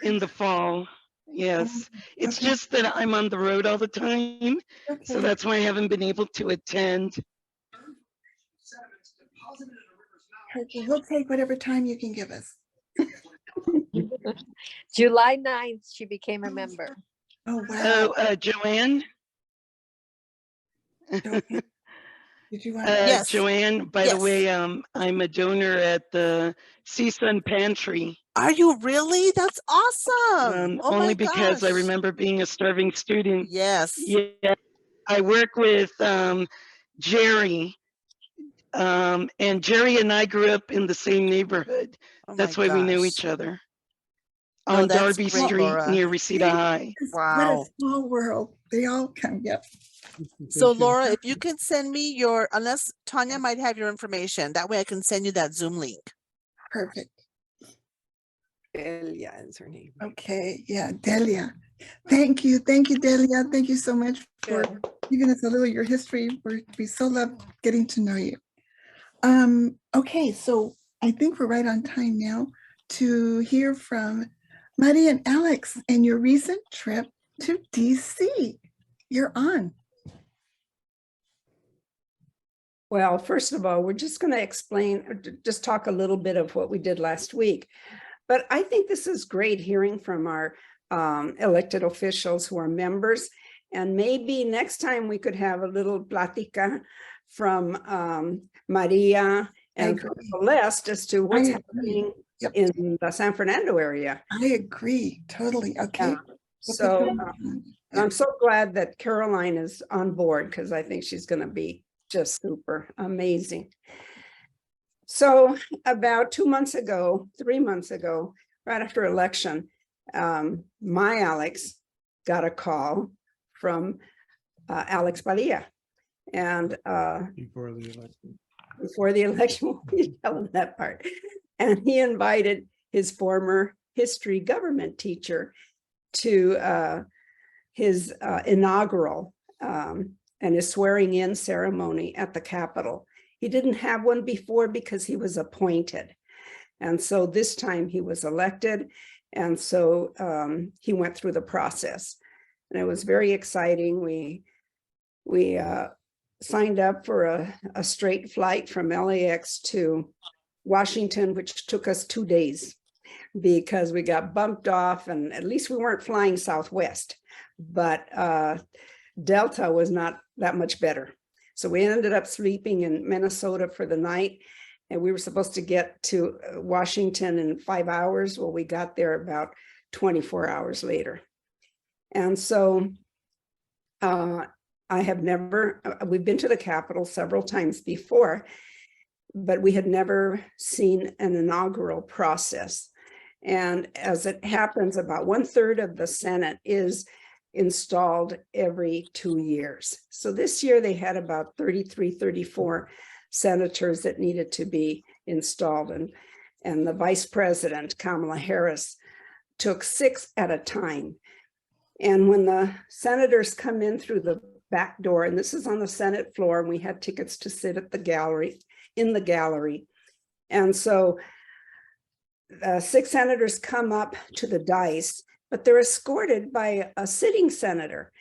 in the fall. Yes. It's okay. just that I'm on the road all the time. So Okay. that's why I haven't been able to attend. Okay, we'll take whatever time you can give us. July 9th, she became a member. Oh, wow. Oh, Joanne? Did you want? Yes. Joanne, by the Yes. way, I'm a donor at the CSUN Pantry. Are you really? That's awesome. Oh Only my because I gosh. remember being a starving student. Yes. Yeah, I work with Jerry, and Jerry and I grew up in the same neighborhood. Oh my That's why we knew each gosh. other. No, On that's Darby great, Street Laura. near Reseda High. What a Wow. small world. They all come, yep. So Laura, if you can send me your, unless Tanya might have your information, that way I can send you that Zoom link. Perfect. Delia is her name. Okay, yeah, Delia. Thank you, Delia. Thank you so much for giving us a little of your history. We so love getting to know you. Okay, so I think we're right on time now to hear from Maddie and Alex and your recent trip to DC. You're on. Well, first of all, we're just going to explain, just talk a little bit of what we did last week. But I think this is great hearing from our elected officials who are members. And maybe next time we could have a little plática from Maria and from Celeste as to what's happening in the San Fernando area. I agree, totally. Okay. Yeah. So I'm so glad that Caroline is on board because I think she's going to be just super amazing. So about 3 months ago, right after election, my Alex got a call from Alex Padilla. And Before the election, we tell him that part. And he invited his former history government teacher to his inaugural and his swearing in ceremony at the Capitol. He didn't have one before because he was appointed. And so this time he was elected. And so he went through the process. And it was very exciting. We signed up for a straight flight from LAX to Washington, which took us 2 days because we got bumped off, and at least we weren't flying Southwest, but Delta was not that much better. So we ended up sleeping in Minnesota for the night, and we were supposed to get to Washington in 5 hours. Well, we got there about 24 hours later. And so we've been to the Capitol several times before, but we had never seen an inaugural process. And as it happens, about 1/3 of the Senate is installed every 2 years. So this year they had about 33, 34 senators that needed to be installed. And the vice president, Kamala Harris, took 6 at a time. And when the senators come in through the back door, and this is on the Senate floor, and we had tickets to sit at the gallery, in the gallery. And so 6 senators come up to the dais, but they're escorted by a sitting senator.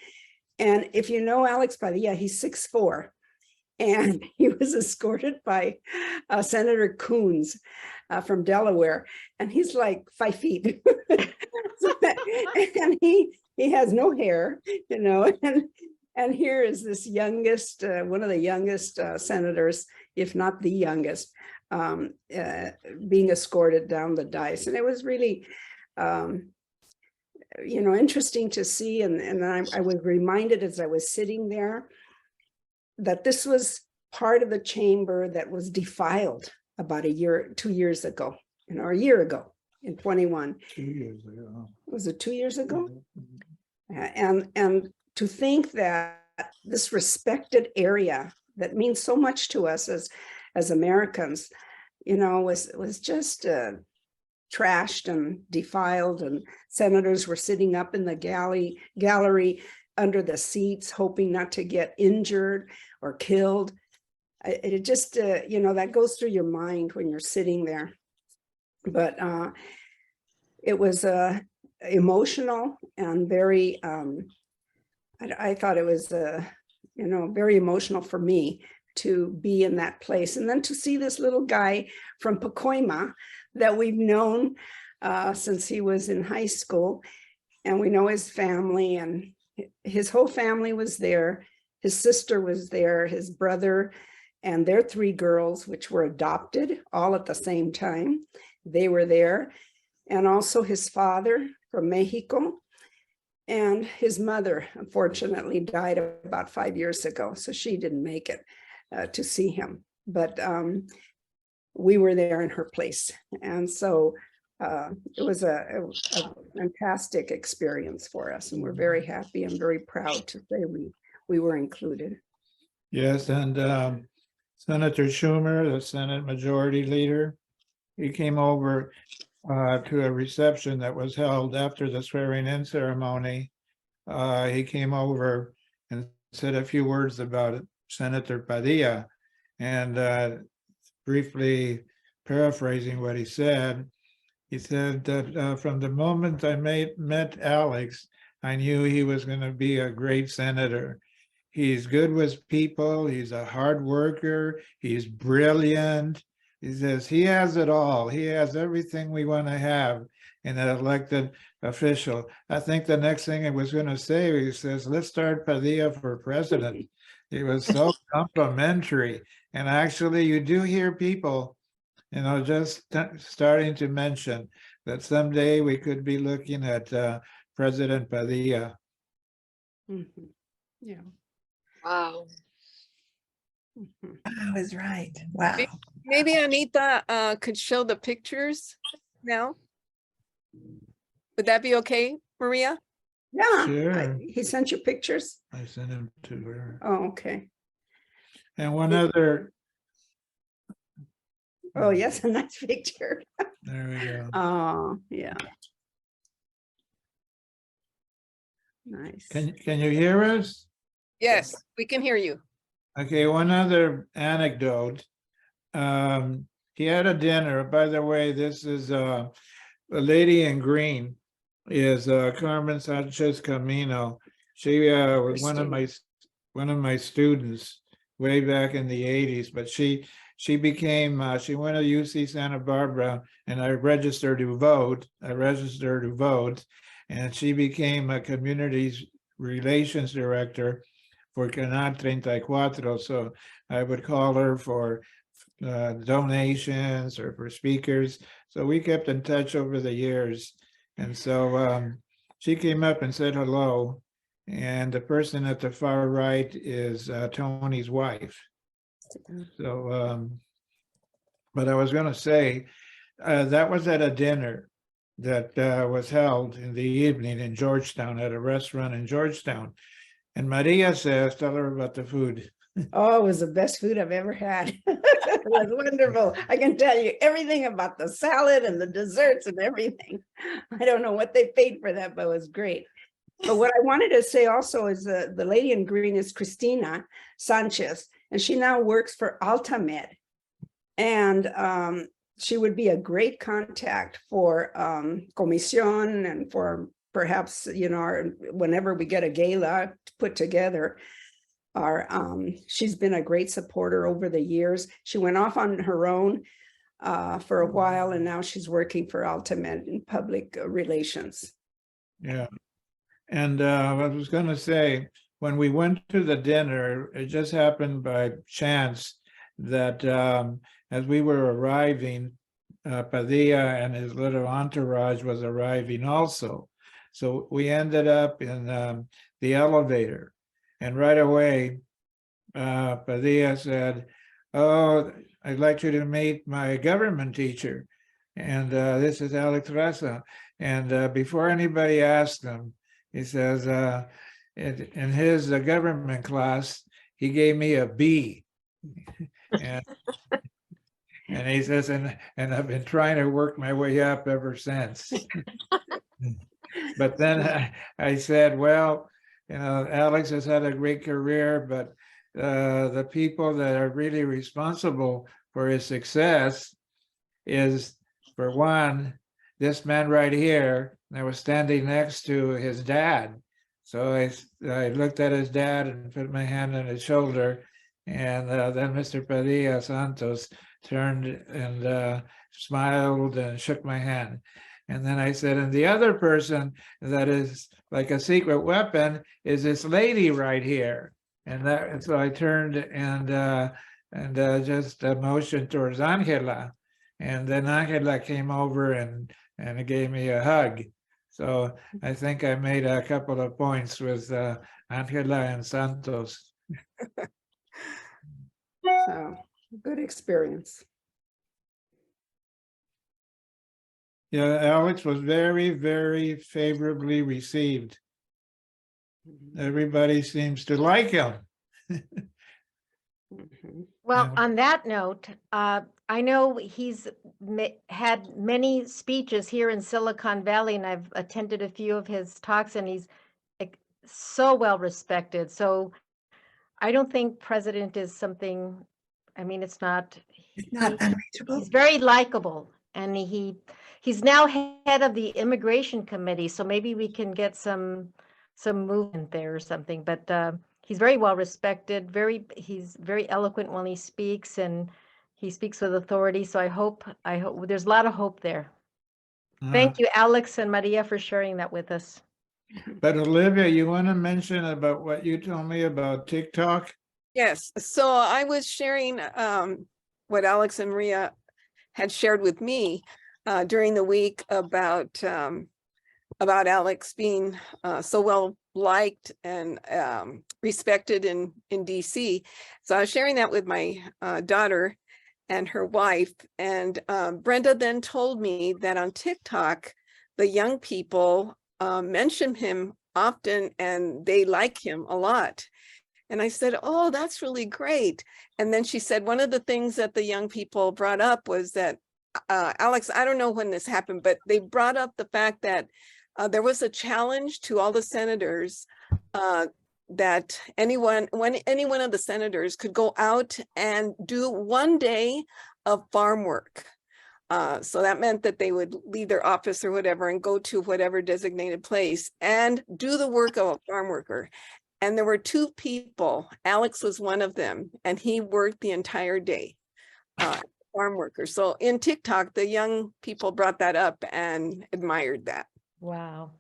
And if you know Alex Padilla, he's 6'4", and he was escorted by Senator Coons from Delaware, and he's like 5 feet. And he has no hair, you know, and here is this youngest, one of the youngest senators, if not the youngest, being escorted down the dais. And it was really, you know, interesting to see. And I was reminded as I was sitting there that this was part of the chamber that was defiled about 2 years ago, you know, a year ago in 21. 2 years ago. Was it 2 years ago? And to think that this respected area that means so much to us as Americans, you know, was just trashed and defiled, and senators were sitting up in the gallery under the seats, hoping not to get injured or killed. It just, that goes through your mind when you're sitting there. But it was emotional and very, I thought it was, very emotional for me to be in that place. And then to see this little guy from Pacoima that we've known since he was in high school, and we know his family, and his whole family was there. His sister was there, his brother, and their 3 girls, which were adopted all at the same time. They were there. And also his father from Mexico, and his mother, unfortunately, died about 5 years ago. So she didn't make it to see him, but we were there in her place. And so it was a fantastic experience for us. And we're very happy and very proud to say we were included. Yes, and Senator Schumer, the Senate Majority Leader, he came over to a reception that was held after the swearing-in ceremony. He came over and said a few words about Senator Padilla, and briefly paraphrasing what he said that from the moment I met Alex, I knew he was going to be a great senator. He's good with people. He's a hard worker. He's brilliant. He says he has it all. He has everything we want to have in an elected official. I think the next thing I was going to say, he says, let's start Padilla for president. He was so complimentary. And actually, you do hear people, just starting to mention that someday we could be looking at President Padilla. Mm-hmm. Yeah. Wow. Mm-hmm. I was right. Wow. Maybe Anita could show the pictures now. Would that be okay, Maria? Yeah. Sure. He sent you pictures? I sent him to her. Oh, okay. And one other. Oh, yes, a nice picture. There we go. Oh, yeah. Nice. Can you hear us? Yes, we can hear you. Okay, one other anecdote. He had a dinner. By the way, this is the lady in green is Carmen Sanchez Camino. She was one of my students way back in the 80s, but she became she went to UC Santa Barbara, and I registered to vote. And she became a community relations director for Canal 34. So I would call her for donations or for speakers. So we kept in touch over the years. And so she came up and said hello. And the person at the far right is Tony's wife. So, but I was going to say, that was at a dinner that was held in the evening in Georgetown, at a restaurant in Georgetown. And Maria says, tell her about the food. Oh, it was the best food I've ever had. It was wonderful. I can tell you everything about the salad and the desserts and everything. I don't know what they paid for that, but it was great. But what I wanted to say also is the lady in green is Cristina Sanchez, and she now works for Altamed. And she would be a great contact for Comisión, and for perhaps, whenever we get a gala put together. She's been a great supporter over the years. She went off on her own for a while, and now she's working for Altamed in public relations. Yeah. And I was going to say, when we went to the dinner, it just happened by chance that as we were arriving, Padilla and his little entourage was arriving also. So we ended up in the elevator. And right away, Padilla said, oh, I'd like you to meet my government teacher. And this is Alex Reza. And before anybody asked him, he says, in his government class, he gave me a B. And he says, and I've been trying to work my way up ever since. But then I said, well, you know, Alex has had a great career, but the people that are really responsible for his success is, for one, this man right here. I was standing next to his dad. So I looked at his dad and put my hand on his shoulder. And then Mr. Padilla Santos turned and smiled and shook my hand. And then I said, and the other person that is like a secret weapon is this lady right here. And so I turned and just motioned towards Angela. And then Angela came over and gave me a hug. So I think I made a couple of points with Angela and Santos. So good experience. Yeah, Alex was very, very favorably received. Everybody seems to like him. Well, on that note, I know he's had many speeches here in Silicon Valley, and I've attended a few of his talks, and he's so well respected. So I don't think president is something, I mean, it's not unreachable. He's very likable, and he's now head of the immigration committee, so maybe we can get some movement there or something. But he's very well respected, he's very eloquent when he speaks, and he speaks with authority. So I hope there's a lot of hope there. Thank you, Alex and Maria, for sharing that with us. But Olivia, you want to mention about what you told me about TikTok? Yes, so I was sharing what Alex and Maria had shared with me during the week about Alex being so well liked and respected in DC. So I was sharing that with my daughter and her wife, and Brenda then told me that on TikTok, the young people mention him often and they like him a lot. And I said, oh, that's really great. And then she said, one of the things that the young people brought up was that, Alex, I don't know when this happened, but they brought up the fact that there was a challenge to all the senators that any one of the senators could go out and do one day of farm work. So that meant that they would leave their office or whatever and go to whatever designated place and do the work of a farm worker. And there were two people. Alex was one of them, and he worked the entire day, farm worker. So in TikTok, the young people brought that up and admired that. Wow.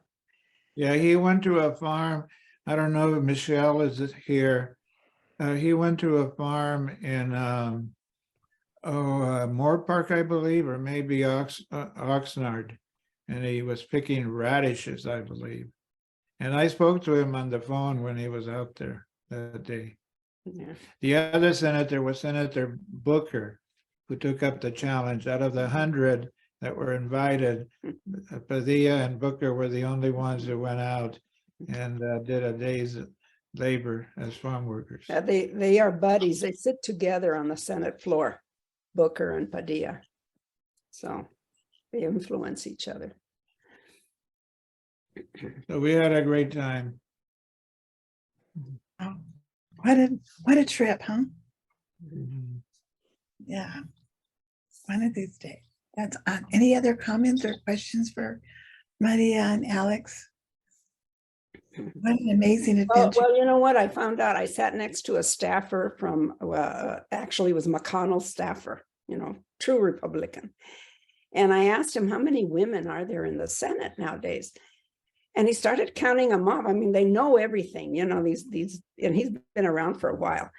Yeah, he went to a farm. I don't know if Michelle is here. He went to a farm in Moore Park, I believe, or maybe Oxnard, and he was picking radishes, I believe. And I spoke to him on the phone when he was out there that day. Yeah. The other senator was Senator Booker, who took up the challenge. Out of the 100 that were invited, Padilla and Booker were the only ones who went out and did a day's labor as farm workers. They are buddies. They sit together on the Senate floor, Booker and Padilla. So they influence each other. So we had a great time. Oh, what a trip, huh? Yeah. One of these days. That's any other comments or questions for Maria and Alex? What an amazing adventure. Well, you know what? I found out I sat next to a staffer from, actually was McConnell's staffer, you know, true Republican. And I asked him, how many women are there in the Senate nowadays? And he started counting them up. I mean, they know everything, you know, these, and he's been around for a while.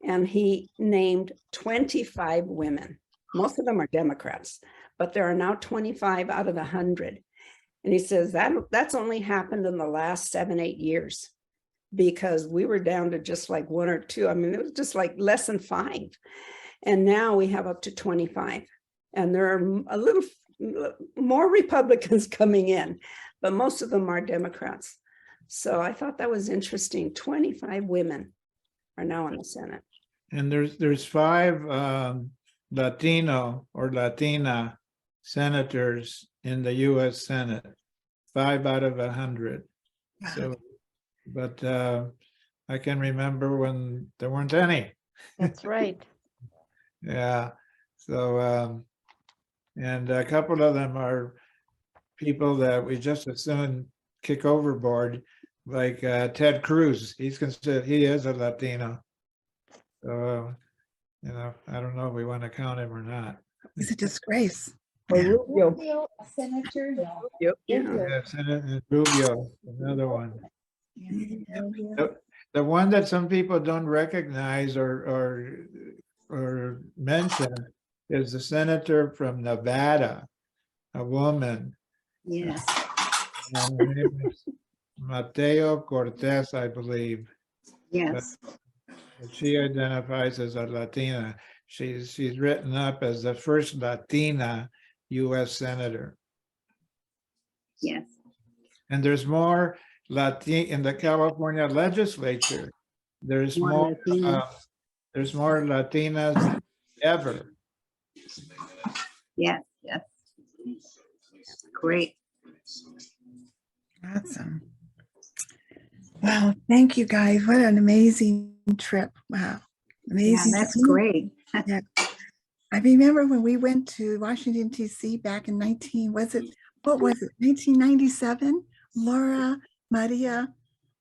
And he named 25 women. Most of them are Democrats, but there are now 25 out of the 100. And he says that's only happened in the last 7-8 years, because we were down to just like 1 or 2. I mean, it was just like less than 5. And now we have up to 25. And there are a little more Republicans coming in, but most of them are Democrats. So I thought that was interesting. 25 women are now in the Senate. And there's 5 Latino or Latina senators in the US Senate, 5 out of 100. So, but I can remember when there weren't any. That's right. Yeah. So, and a couple of them are people that we just as soon kick overboard, like Ted Cruz. He's considered, he is a Latino. So, you know, I don't know if we want to count him or not. It's a disgrace. Or Rubio. Senator, Yep. Yeah, Senator Rubio, another one. The one that some people don't recognize or mention is the senator from Nevada, a woman. yes, And her name is Mateo Cortez, I believe. yes, She identifies as a Latina. She's written up as the first Latina U.S. senator. yes. And there's more Latin in the California legislature. There's More more. There's more Latinas than ever. Yes, yes. Great. Awesome. Wow, thank you guys. What an amazing trip. Wow. Yeah, Amazing. that's great. Yeah. I remember when we went to Washington, D.C. back in 1997? Laura, Maria,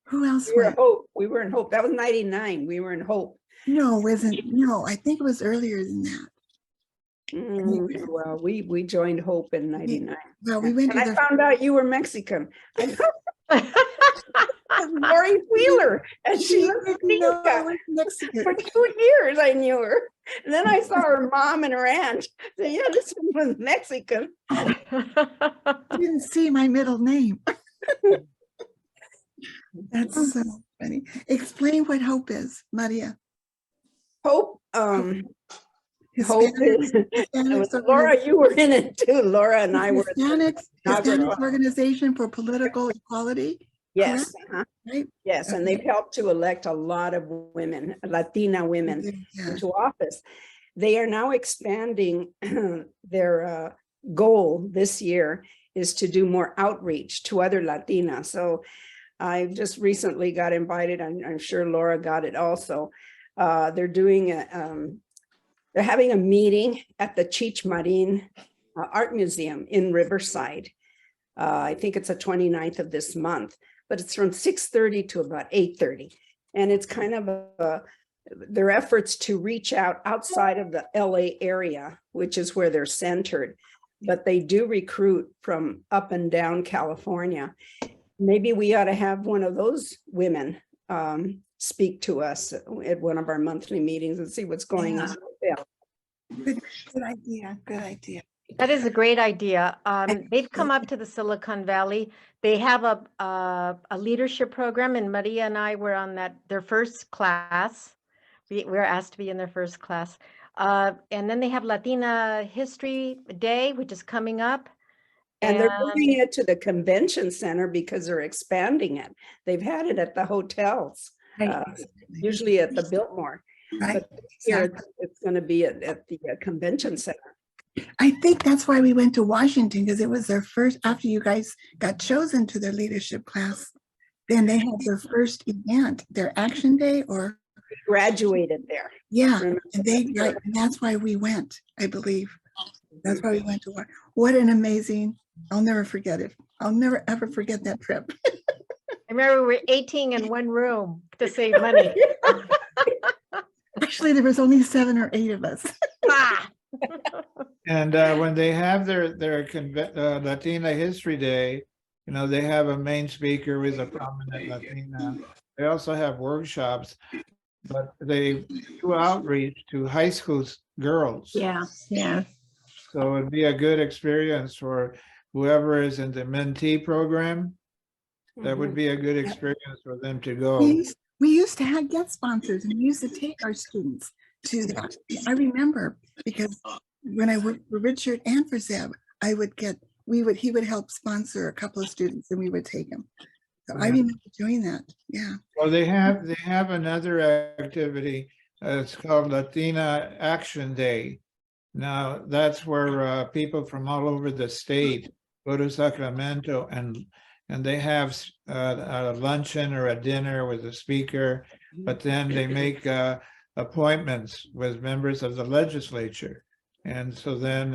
who else We were went? Hope. We were in Hope. That was 99. We were in Hope. No, no, I think it was earlier than that. Well, we joined Hope in 99. Well, we went and to I found out you were Mexican. Lori Wheeler, and she was Mexican. For 2 years I knew her. And then I saw her mom and her aunt. So yeah, this one was Mexican. Didn't see my middle name. That's so funny. Explain what Hope is, Maria. Hope, Hope is, Hispanics Laura, you were in it too. Laura and I were. Hispanic Organization for Political Equality. Yes. Right? Yes, and they've helped to elect a lot of women, Latina women, into office. They are now expanding their goal this year is to do more outreach to other Latinas. So I just recently got invited. I'm sure Laura got it also. They're doing they're having a meeting at the Cheech Marin Art Museum in Riverside. I think it's the 29th of this month, but it's from 6:30 to about 8:30. And it's kind of their efforts to reach out outside of the LA area, which is where they're centered, but they do recruit from up and down California. Maybe we ought to have one of those women speak to us at one of our monthly meetings and see what's going on. Yeah. Good idea. Good idea. That is a great idea. They've come up to the Silicon Valley. They have a leadership program, and Maria and I were on their first class. We were asked to be in their first class. And then they have Latina History Day, which is coming up. And they're moving it to the convention center because they're expanding it. They've had it at the hotels, usually at the Biltmore. But here it's going to be at the convention center. I think that's why we went to Washington, because it was their first, after you guys got chosen to their leadership class, then they had their first event, their action day, or graduated there. Yeah, and and that's why we went, I believe. That's why we went to what an amazing, I'll never forget it. I'll never ever forget that trip. I remember we were 18 in one room to save money. Actually, there was only 7 or 8 of us. And when they have their Latina History Day, you know, they have a main speaker with a prominent Latina. They also have workshops, but they do outreach to high school girls. Yeah, yeah. So it'd be a good experience for whoever is in the mentee program. That would be a good experience for them to go. We used to have guest sponsors, and we used to take our students to that. I remember, because when I worked for Richard and for Zeb, he would help sponsor a couple of students, and we would take them. So I remember doing that. Yeah. Well, they have another activity. It's called Latina Action Day. Now, that's where people from all over the state go to Sacramento, and they have a luncheon or a dinner with a speaker, but then they make appointments with members of the legislature. And so then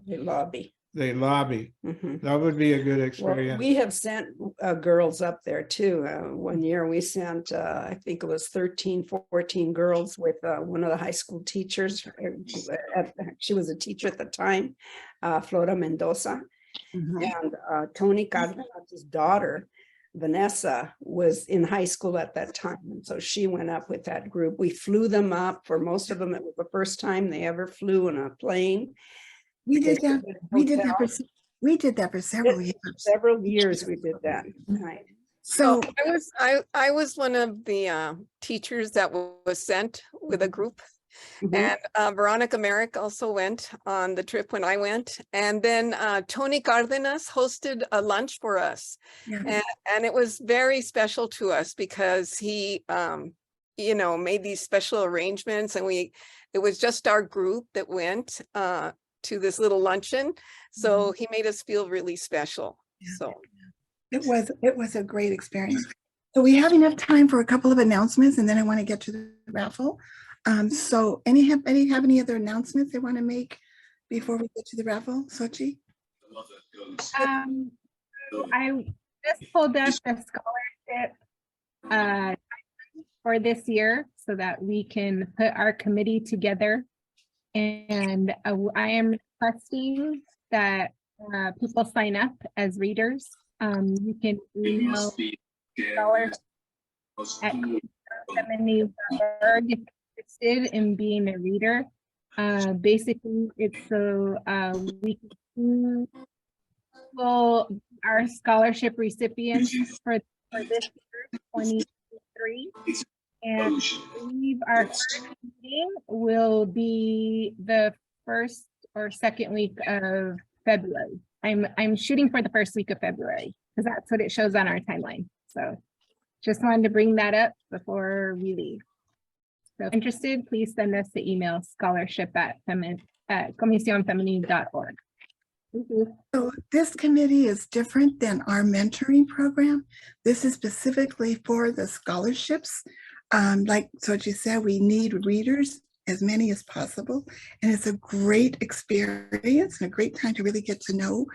They lobby. they lobby. Mhm. That would be a good Well, experience. we have sent girls up there too. One year we sent, I think it was 13, 14 girls with one of the high school teachers. She was a teacher at the time, Flora Mendoza. And Tony Cardenas's daughter, Vanessa, was in high school at that time. And so she went up with that group. We flew them up. For most of them, it was the first time they ever flew in a plane. We did that. We did that for several years. Several years we did that. Right. So I was one of the teachers that was sent with a group. Mhm. And Veronica Merrick also went on the trip when I went. And then Tony Cardenas hosted a lunch for us. Yeah. And it was very special to us because he, you know, made these special arrangements, and it was just our group that went to this little luncheon. So he made us feel really special. So it was a great experience. So we have enough time for a couple of announcements, and then I want to get to the raffle. So anybody have any other announcements they want to make before we get to the raffle? Sochi? I just pulled up the scholarship for this year so that we can put our committee together. And I am requesting that people sign up as readers. You can email scholarship@community.org if you're interested in being a reader. Basically, it's so we can our scholarship recipients for this year, 2023. And I believe our first meeting will be the first or second week of February. I'm shooting for the first week of February because that's what it shows on our timeline. So just wanted to bring that up before we leave. So if interested, please send us the email scholarship@comisionfemenil.org. Thank you. So this committee is different than our mentoring program. This is specifically for the scholarships. Like Sochi said, we need readers, as many as possible. And it's a great experience and a great time to really get to know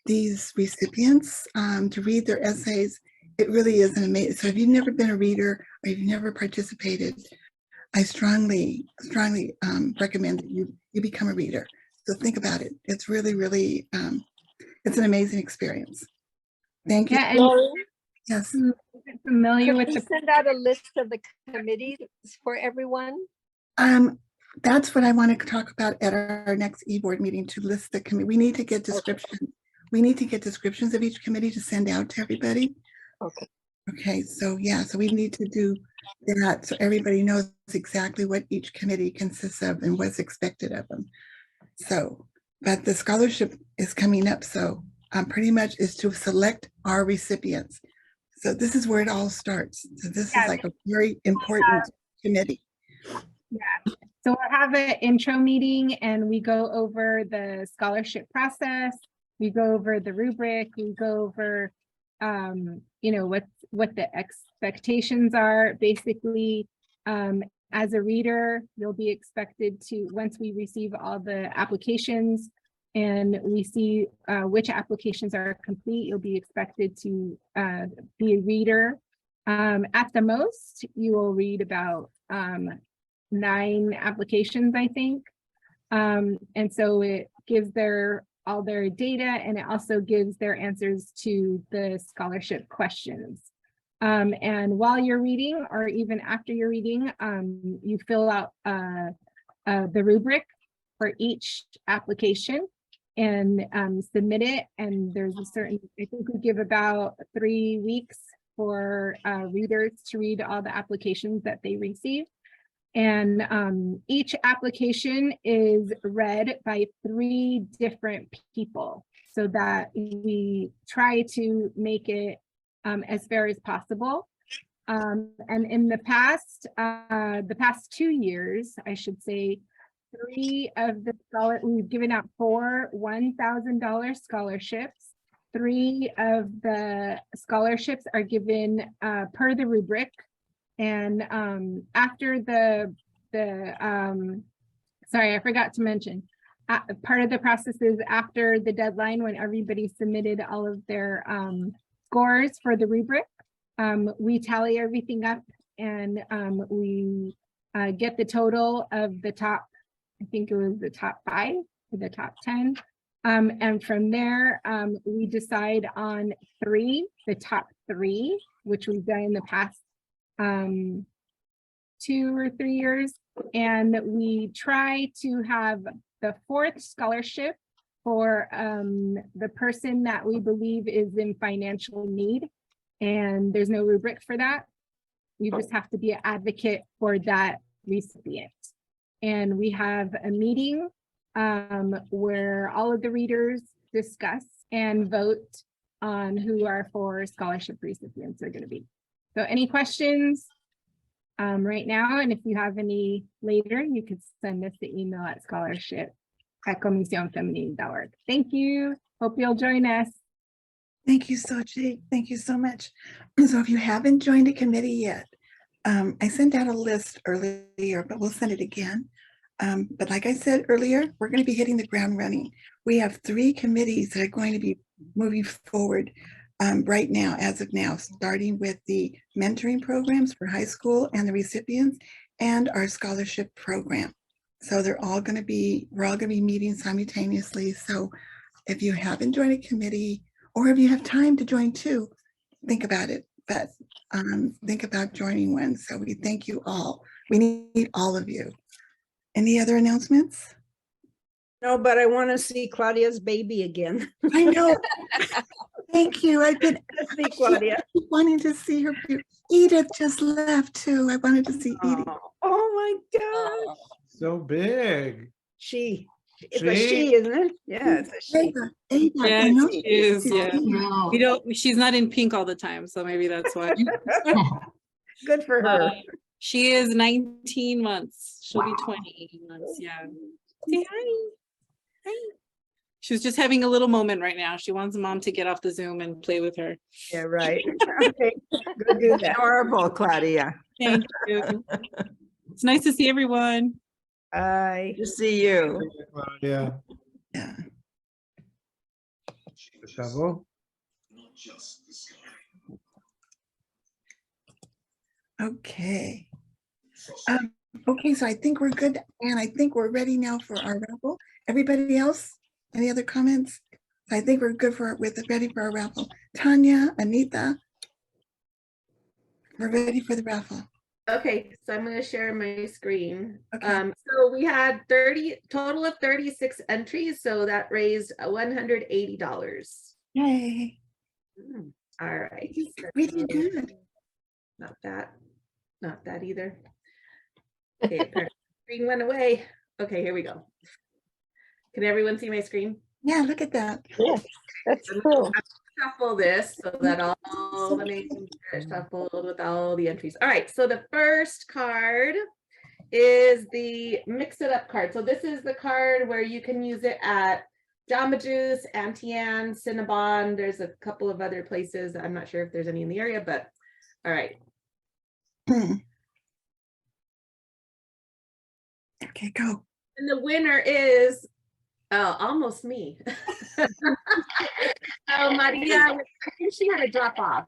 these recipients, to read their essays. It really is an amazing. So if you've never been a reader or you've never participated, I strongly recommend that you become a reader. So think about it. It's really, really, it's an amazing experience. Thank you. Yeah, and yes. Familiar Could with we the send out a list of the committees for everyone? That's what I want to talk about at our next e-board meeting, to list the committee. We need to get descriptions. Okay. We need to get descriptions of each committee to send out to everybody. Okay. Okay, so yeah, so we need to do that so everybody knows exactly what each committee consists of and what's expected of them. So, but the scholarship is coming up, so pretty much is to select our recipients. So this is where it all starts. So this is like a very important committee. Yeah, so we'll have an intro meeting and we go over the scholarship process. We go over the rubric. We go over, you know, what the expectations are. Basically, as a reader, you'll be expected to, once we receive all the applications and we see which applications are complete, you'll be expected to be a reader. At the most, you will read about 9 applications, I think. And so it gives all their data, and it also gives their answers to the scholarship questions. And while you're reading, or even after you're reading, you fill out the rubric for each application and submit it. And there's a certain, I think we give about 3 weeks for readers to read all the applications that they receive. And each application is read by 3 different people so that we try to make it as fair as possible. And in the past 2 years, I should say, we've given out 4 $1,000 scholarships. 3 of the scholarships are given per the rubric. And after sorry, I forgot to mention, part of the process is after the deadline, when everybody submitted all of their scores for the rubric, we tally everything up and we get the total of the top, I think it was the top 5 or the top 10. And from there, we decide on the top 3, which we've done in the past 2 or 3 years. And we try to have the 4th scholarship for the person that we believe is in financial need. And there's no rubric for that. You just have to be an advocate for that recipient. And we have a meeting where all of the readers discuss and vote on who our 4 scholarship recipients are going to be. So any questions right now? And if you have any later, you could send us the email at scholarship@comisionfemenil.org. Thank you. Hope you'll join us. Thank you, Sochi. Thank you so much. So if you haven't joined a committee yet, I sent out a list earlier, but we'll send it again. But like I said earlier, we're going to be hitting the ground running. We have 3 committees that are going to be moving forward right now, as of now, starting with the mentoring programs for high school and the recipients and our scholarship program. So we're all going to be meeting simultaneously. So if you haven't joined a committee, or if you have time to join too, think about it, but think about joining one. So we thank you all. We need all of you. Any other announcements? No, but I want to see Claudia's baby again. I know. Thank you. I've been Claudia. wanting to see her. Edith just left too. I wanted to see Edith. Oh my gosh. So big. It's a she, isn't it? Yeah, it's a she. Yeah, I know she is. Yeah. Wow. She's not in pink all the time, so maybe that's why. Good for her. She is 19 months. She'll be 20 months. Yeah. Say hi. Hi. She's just having a little moment right now. She wants mom to get off the Zoom and play with her. Yeah, right. Okay. Go do that. Adorable, Claudia. Thank you. It's nice to see everyone. Bye. To see you. Yeah. Yeah. Bravo. Okay. Okay, so I think we're good, and I think we're ready now for our raffle. Everybody else, any other comments? I think we're good ready for our raffle. Tanya, Anita, we're ready for the raffle. Okay, so I'm going to share my screen. Okay. So we had total of 36 entries, so that raised $180. Yay. All right. We did good. Not that either. Okay, apparently the screen went away. Okay, here we go. Can everyone see my screen? Yeah, look at that. Yes, that's cool. Shuffle this so that all the names are shuffled with all the entries. All right, so the first card is the Mix It Up card. So this is the card where you can use it at Jamba Juice, Auntie Anne, Cinnabon. There's a couple of other places. I'm not sure if there's any in the area, but all right. Okay, go. And the winner is almost me. So Maria, I think she had a drop off.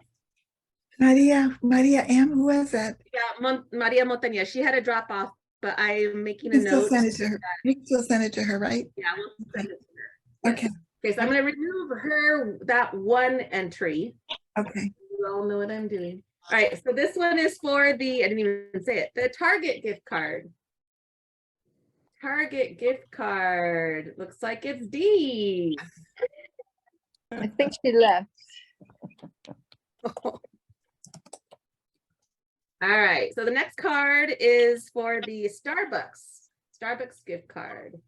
Maria M, who was that? Yeah, Maria Montaña. She had a drop off, but I am making a You still note. send it to her. You still send it to her, right? Yeah, we'll send it to her. Okay. Okay, so I'm going to remove that one entry. Okay. You all know what I'm doing. All right, so this one is for the, I didn't even say it, the Target gift card. Target gift card. Looks like it's Dee. I think she left. All right, so the next card is for the Starbucks gift card.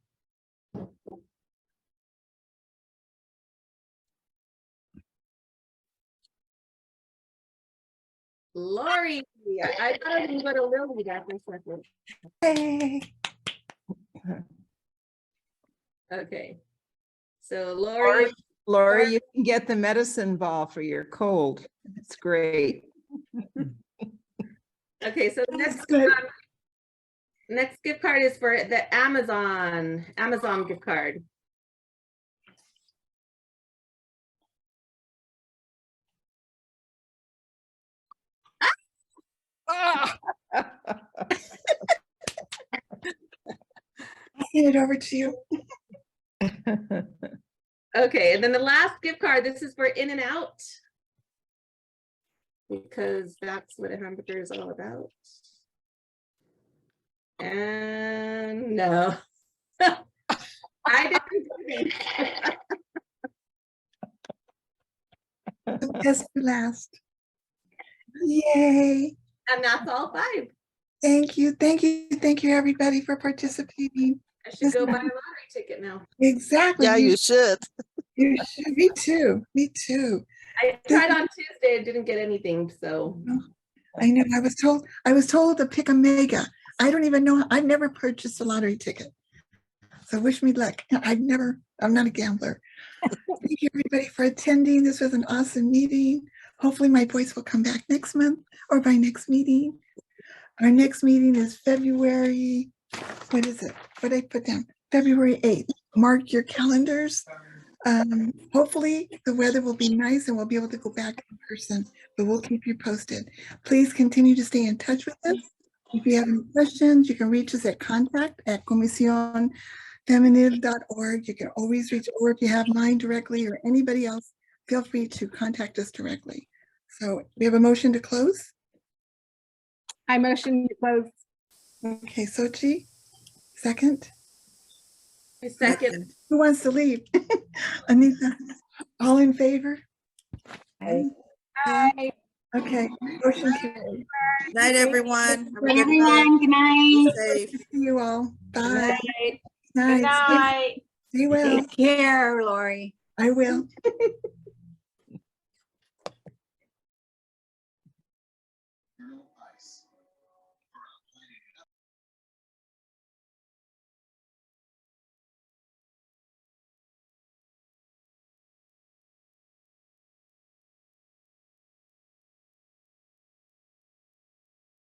Lori, I thought I was going to go to Lily after a second. Hey. Okay. So Lori, Lori, you can get the medicine ball for your cold. It's great. okay, so next gift card is for the Amazon gift card. I'll hand it over to you. Okay, and then the last gift card, this is for In-N-Out, because that's what a hamburger is all about. And no, I didn't do that. The best for last. Yay. And that's all 5. Thank you. Thank you. Thank you, everybody, for participating. I should go buy a lottery ticket now. Exactly. Yeah, you should. You should. Me too. Me too. I tried on Tuesday, I didn't get anything, so. I know. I was told to pick a mega. I don't even know. I've never purchased a lottery ticket. So wish me luck. I'm not a gambler. Thank you, everybody, for attending. This was an awesome meeting. Hopefully my voice will come back next month or by next meeting. Our next meeting is February, what is it? What did I put down? February 8th. Mark your calendars. Hopefully the weather will be nice and we'll be able to go back in person, but we'll keep you posted. Please continue to stay in touch with us. If you have any questions, you can reach us at contact@comisionfemenil.org. You can always reach, or if you have mine directly or anybody else, feel free to contact us directly. So we have a motion to close. I motion to close. Okay, Sochi, second. Second. Who wants to leave? Anita, all in favor? Aye. Aye. Okay, motion carried. Night, everyone. Have a Good good everyone, good night. Be safe. See you all. Bye. Good Night. night. Stay well. Take care, Lori. I will.